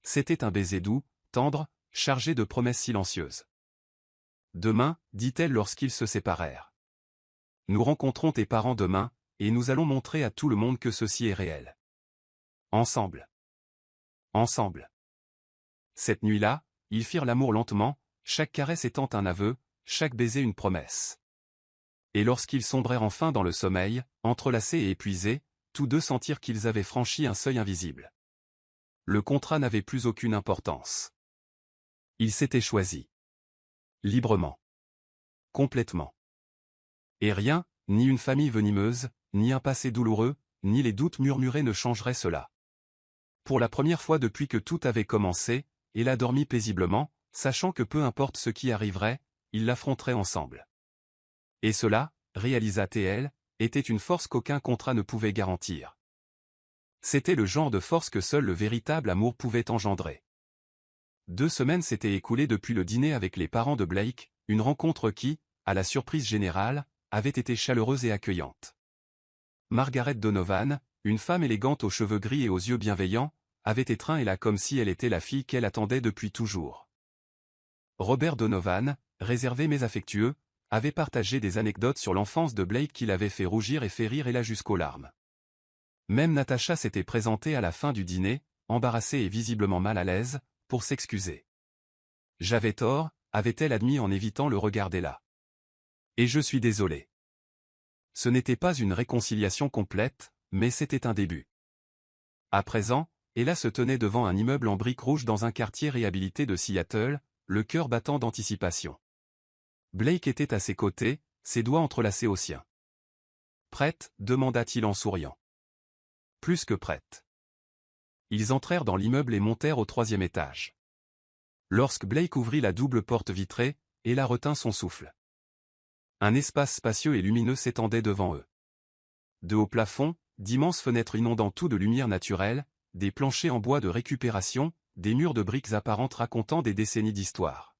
C'était un baiser doux, tendre, chargé de promesses silencieuses. Demain, dit-elle lorsqu'ils se séparèrent. Nous rencontrons tes parents demain, et nous allons montrer à tout le monde que ceci est réel. Ensemble. Ensemble. Cette nuit-là, ils firent l'amour lentement, chaque caresse étant un aveu, chaque baiser une promesse. Et lorsqu'ils sombrèrent enfin dans le sommeil, entrelacés et épuisés, tous deux sentirent qu'ils avaient franchi un seuil invisible. Le contrat n'avait plus aucune importance. Ils s'étaient choisis. Librement. Complètement. Et rien, ni une famille venimeuse, ni un passé douloureux, ni les doutes murmurés ne changeraient cela. Pour la première fois depuis que tout avait commencé, Ella dormit paisiblement, sachant que peu importe ce qui arriverait, ils l'affronteraient ensemble. Et cela, réalisa TL, était une force qu'aucun contrat ne pouvait garantir. C'était le genre de force que seul le véritable amour pouvait engendrer. 2 semaines s'étaient écoulées depuis le dîner avec les parents de Blake, une rencontre qui, à la surprise générale, avait été chaleureuse et accueillante. Margaret Donovan, une femme élégante aux cheveux gris et aux yeux bienveillants, avait étreint Ella comme si elle était la fille qu'elle attendait depuis toujours. Robert Donovan, réservé mais affectueux, avait partagé des anecdotes sur l'enfance de Blake qui l'avait fait rougir et fait rire Ella jusqu'aux larmes. Même Natacha s'était présentée à la fin du dîner, embarrassée et visiblement mal à l'aise, pour s'excuser. J'avais tort, avait-elle admis en évitant le regard d'Ella. Et je suis désolé. Ce n'était pas une réconciliation complète, mais c'était un début. À présent, Ella se tenait devant un immeuble en briques rouges dans un quartier réhabilité de Seattle, le cœur battant d'anticipation. Blake était à ses côtés, ses doigts entrelacés aux siens. « Prête ?» demanda-t-il en souriant. « Plus que prête. » Ils entrèrent dans l'immeuble et montèrent au 3e étage. Lorsque Blake ouvrit la double porte vitrée, Ella retint son souffle. Un espace spacieux et lumineux s'étendait devant eux. De hauts plafonds, d'immenses fenêtres inondant tout de lumière naturelle, des planchers en bois de récupération, des murs de briques apparentes racontant des décennies d'histoire.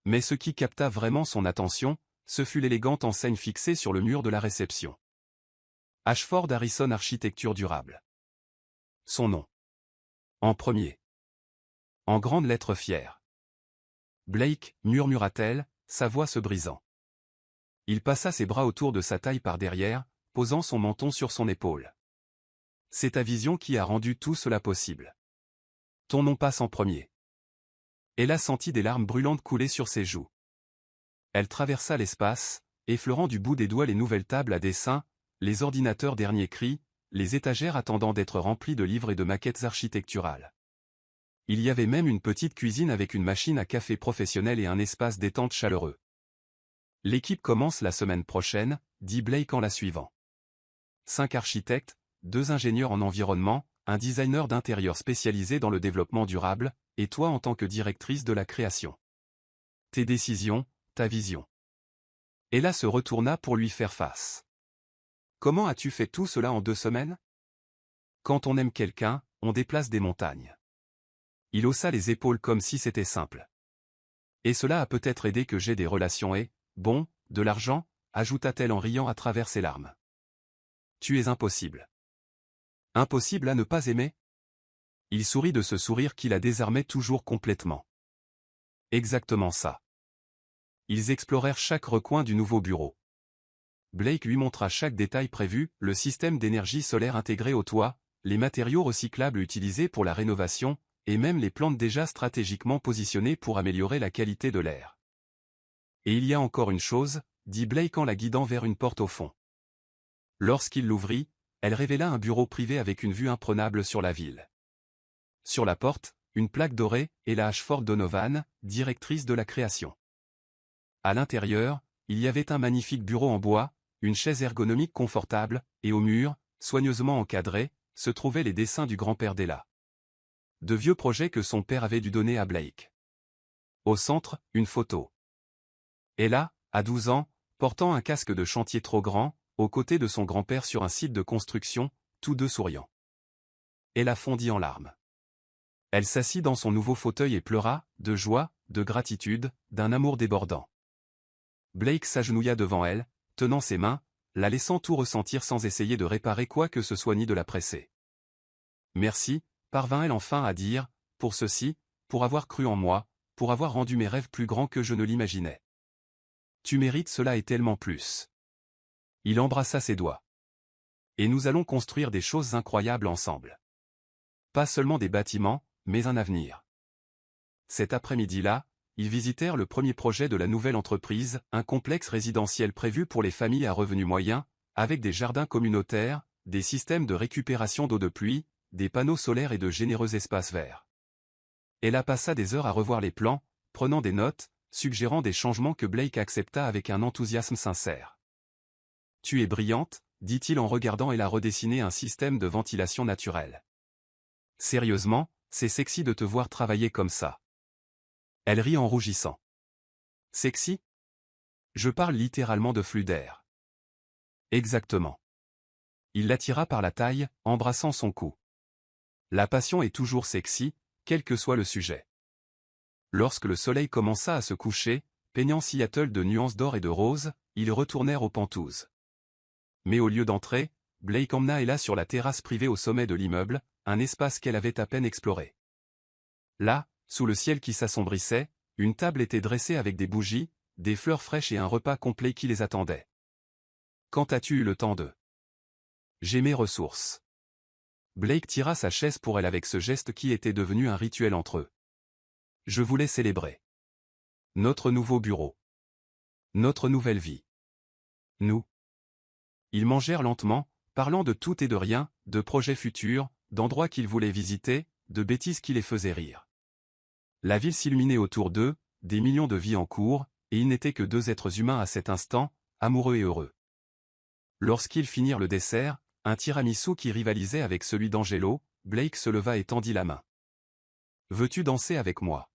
Mais ce qui capta vraiment son attention, ce fut l'élégante enseigne fixée sur le mur de la réception. Ashford Harrison Architecture durable. Son nom. En premier. En grandes lettres fières. Blake, murmura-t-elle, sa voix se brisant. Il passa ses bras autour de sa taille par derrière, posant son menton sur son épaule. C'est ta vision qui a rendu tout cela possible. Ton nom passe en premier. Ella sentit des larmes brûlantes couler sur ses joues. Elle traversa l'espace, effleurant du bout des doigts les nouvelles tables à dessin, les ordinateurs dernier cri, les étagères attendant d'être remplies de livres et de maquettes architecturales. Il y avait même une petite cuisine avec une machine à café professionnelle et un espace détente chaleureux. L'équipe commence la semaine prochaine, dit Blake en la suivant. 5 architectes, 2 ingénieurs en environnement, un designer d'intérieur spécialisé dans le développement durable, et toi en tant que directrice de la création. Tes décisions, ta vision. Ella se retourna pour lui faire face. Comment as-tu fait tout cela en 2 semaines? Quand on aime quelqu'un, on déplace des montagnes. Il haussa les épaules comme si c'était simple. Et cela a peut-être aidé que j'ai des relations et, bon, de l'argent, ajouta-t-elle en riant à travers ses larmes. Tu es impossible. Impossible à ne pas aimer? Il sourit de ce sourire qui la désarmait toujours complètement. Exactement ça. Ils explorèrent chaque recoin du nouveau bureau. Blake lui montra chaque détail prévu, le système d'énergie solaire intégré au toit, les matériaux recyclables utilisés pour la rénovation, et même les plantes déjà stratégiquement positionnées pour améliorer la qualité de l'air. Et il y a encore une chose, dit Blake en la guidant vers une porte au fond. Lorsqu'il l'ouvrit, elle révéla un bureau privé avec une vue imprenable sur la ville. Sur la porte, une plaque dorée, Ella Ashford Donovan, directrice de la création. À l'intérieur, il y avait un magnifique bureau en bois, une chaise ergonomique confortable, et au mur, soigneusement encadré, se trouvaient les dessins du grand-père d'Ella. De vieux projets que son père avait dû donner à Blake. Au centre, une photo. Ella, à 12 ans, portant un casque de chantier trop grand, aux côtés de son grand-père sur un site de construction, tous deux souriants. Ella fondit en larmes. Elle s'assit dans son nouveau fauteuil et pleura, de joie, de gratitude, d'un amour débordant. Blake s'agenouilla devant elle, tenant ses mains, la laissant tout ressentir sans essayer de réparer quoi que ce soit ni de la presser. Merci, parvint-elle enfin à dire, pour ceci, pour avoir cru en moi, pour avoir rendu mes rêves plus grands que je ne l'imaginais. Tu mérites cela et tellement plus. Il embrassa ses doigts. Et nous allons construire des choses incroyables ensemble. Pas seulement des bâtiments, mais un avenir. Cet après-midi-là, ils visitèrent le premier projet de la nouvelle entreprise, un complexe résidentiel prévu pour les familles à revenus moyens, avec des jardins communautaires, des systèmes de récupération d'eau de pluie, des panneaux solaires et de généreux espaces verts. Ella passa des heures à revoir les plans, prenant des notes, suggérant des changements que Blake accepta avec un enthousiasme sincère. « Tu es brillante », dit-il en regardant Ella redessiner un système de ventilation naturelle. « Sérieusement, c'est sexy de te voir travailler comme ça. » Elle rit en rougissant. « Sexy ? Je parle littéralement de flux d'air. » Exactement. Il l'attira par la taille, embrassant son cou. La passion est toujours sexy, quel que soit le sujet. Lorsque le soleil commença à se coucher, peignant Seattle de nuances d'or et de rose, ils retournèrent aux Pentouzes. Mais au lieu d'entrer, Blake emmena Ella sur la terrasse privée au sommet de l'immeuble, un espace qu'elle avait à peine exploré. Là, sous le ciel qui s'assombrissait, une table était dressée avec des bougies, des fleurs fraîches et un repas complet qui les attendait. Quand as-tu eu le temps de... J'ai mes ressources. Blake tira sa chaise pour elle avec ce geste qui était devenu un rituel entre eux. Je voulais célébrer. Notre nouveau bureau. Notre nouvelle vie. Nous. Ils mangèrent lentement, parlant de tout et de rien, de projets futurs, d'endroits qu'ils voulaient visiter, de bêtises qui les faisaient rire. La ville s'illuminait autour d'eux, des millions de vies en cours, et ils n'étaient que 2 êtres humains à cet instant, amoureux et heureux. Lorsqu'ils finirent le dessert, un tiramisu qui rivalisait avec celui d'Angelo, Blake se leva et tendit la main. Veux-tu danser avec moi?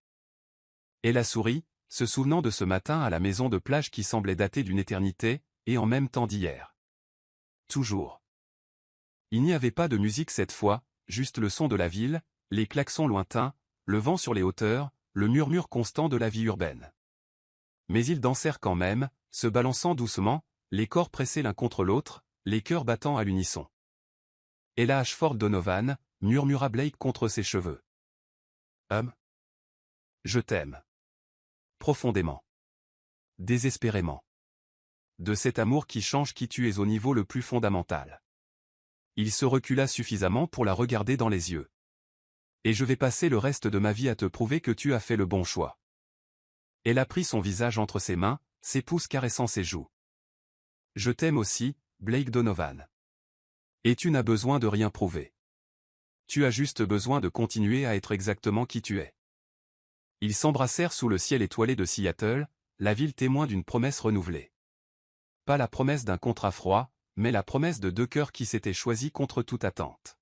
Elle a souri, se souvenant de ce matin à la maison de plage qui semblait dater d'une éternité, et en même temps d'hier. Toujours. Il n'y avait pas de musique cette fois, juste le son de la ville, les klaxons lointains, le vent sur les hauteurs, le murmure constant de la vie urbaine. Mais ils dansèrent quand même, se balançant doucement, les corps pressés l'un contre l'autre, les cœurs battant à l'unisson. Ella Ashford Donovan, murmura Blake contre ses cheveux. Je t'aime. Profondément. Désespérément. De cet amour qui change qui tu es au niveau le plus fondamental. Il se recula suffisamment pour la regarder dans les yeux. Et je vais passer le reste de ma vie à te prouver que tu as fait le bon choix. Elle a pris son visage entre ses mains, ses pouces caressant ses joues. Je t'aime aussi, Blake Donovan. Et tu n'as besoin de rien prouver. Tu as juste besoin de continuer à être exactement qui tu es. Ils s'embrassèrent sous le ciel étoilé de Seattle, la ville témoin d'une promesse renouvelée. Pas la promesse d'un contrat froid, mais la promesse de deux cœurs qui s'étaient choisis contre toute attente.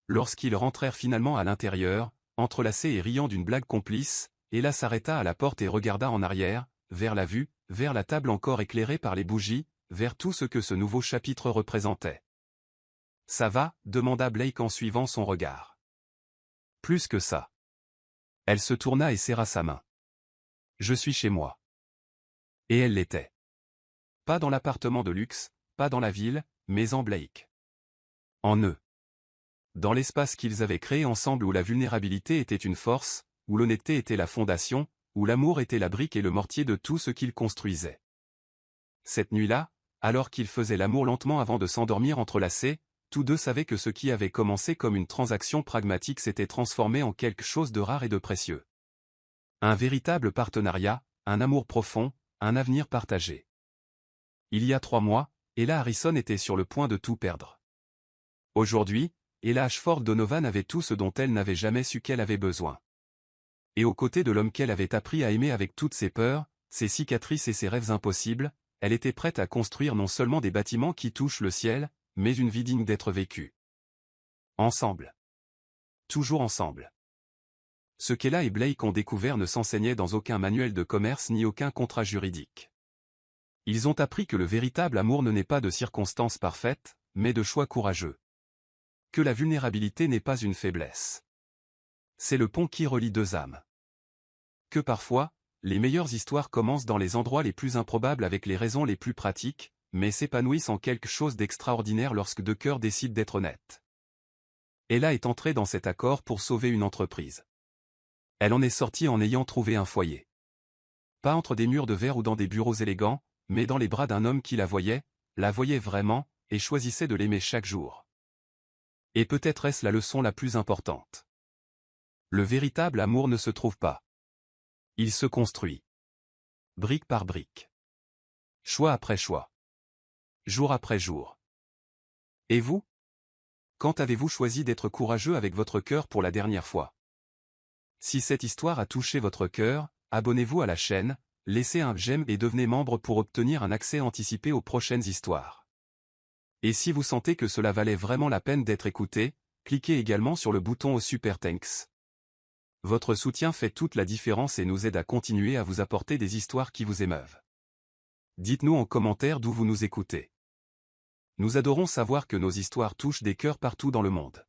Lorsqu'ils rentrèrent finalement à l'intérieur, entrelacés et riant d'une blague complice, Ella s'arrêta à la porte et regarda en arrière, vers la vue, vers la table encore éclairée par les bougies, vers tout ce que ce nouveau chapitre représentait. « Ça va ?» demanda Blake en suivant son regard. Plus que ça. Elle se tourna et serra sa main. « Je suis chez moi. » Et elle l'était. Pas dans l'appartement de luxe, pas dans la ville, mais en Blake. En eux. Dans l'espace qu'ils avaient créé ensemble où la vulnérabilité était une force, où l'honnêteté était la fondation, où l'amour était la brique et le mortier de tout ce qu'ils construisaient. Cette nuit-là, alors qu'ils faisaient l'amour lentement avant de s'endormir entrelacés, tous deux savaient que ce qui avait commencé comme une transaction pragmatique s'était transformé en quelque chose de rare et de précieux. Un véritable partenariat, un amour profond, un avenir partagé. Il y a 3 mois, Ella Harrison était sur le point de tout perdre. Aujourd'hui, Ella Ashford Donovan avait tout ce dont elle n'avait jamais su qu'elle avait besoin. Et aux côtés de l'homme qu'elle avait appris à aimer avec toutes ses peurs, ses cicatrices et ses rêves impossibles, elle était prête à construire non seulement des bâtiments qui touchent le ciel, mais une vie digne d'être vécue. Ensemble. Toujours ensemble. Ce qu'Ella et Blake ont découvert ne s'enseignait dans aucun manuel de commerce ni aucun contrat juridique. Ils ont appris que le véritable amour ne naît pas de circonstances parfaites, mais de choix courageux. Que la vulnérabilité n'est pas une faiblesse. C'est le pont qui relie deux âmes. Que parfois, les meilleures histoires commencent dans les endroits les plus improbables avec les raisons les plus pratiques, mais s'épanouissent en quelque chose d'extraordinaire lorsque deux cœurs décident d'être honnêtes. Ella est entrée dans cet accord pour sauver une entreprise. Elle en est sortie en ayant trouvé un foyer. Pas entre des murs de verre ou dans des bureaux élégants, mais dans les bras d'un homme qui la voyait vraiment, et choisissait de l'aimer chaque jour. Et peut-être est-ce la leçon la plus importante. Le véritable amour ne se trouve pas. Il se construit. Brique par brique. Choix après choix. Jour après jour. Et vous? Quand avez-vous choisi d'être courageux avec votre cœur pour la dernière fois? Si cette histoire a touché votre cœur, abonnez-vous à la chaîne, laissez un j'aime et devenez membre pour obtenir un accès anticipé aux prochaines histoires. Et si vous sentez que cela valait vraiment la peine d'être écouté, cliquez également sur le bouton au Super Thanks. Votre soutien fait toute la différence et nous aide à continuer à vous apporter des histoires qui vous émeuvent. Dites-nous en commentaire d'où vous nous écoutez. Nous adorons savoir que nos histoires touchent des cœurs partout dans le monde.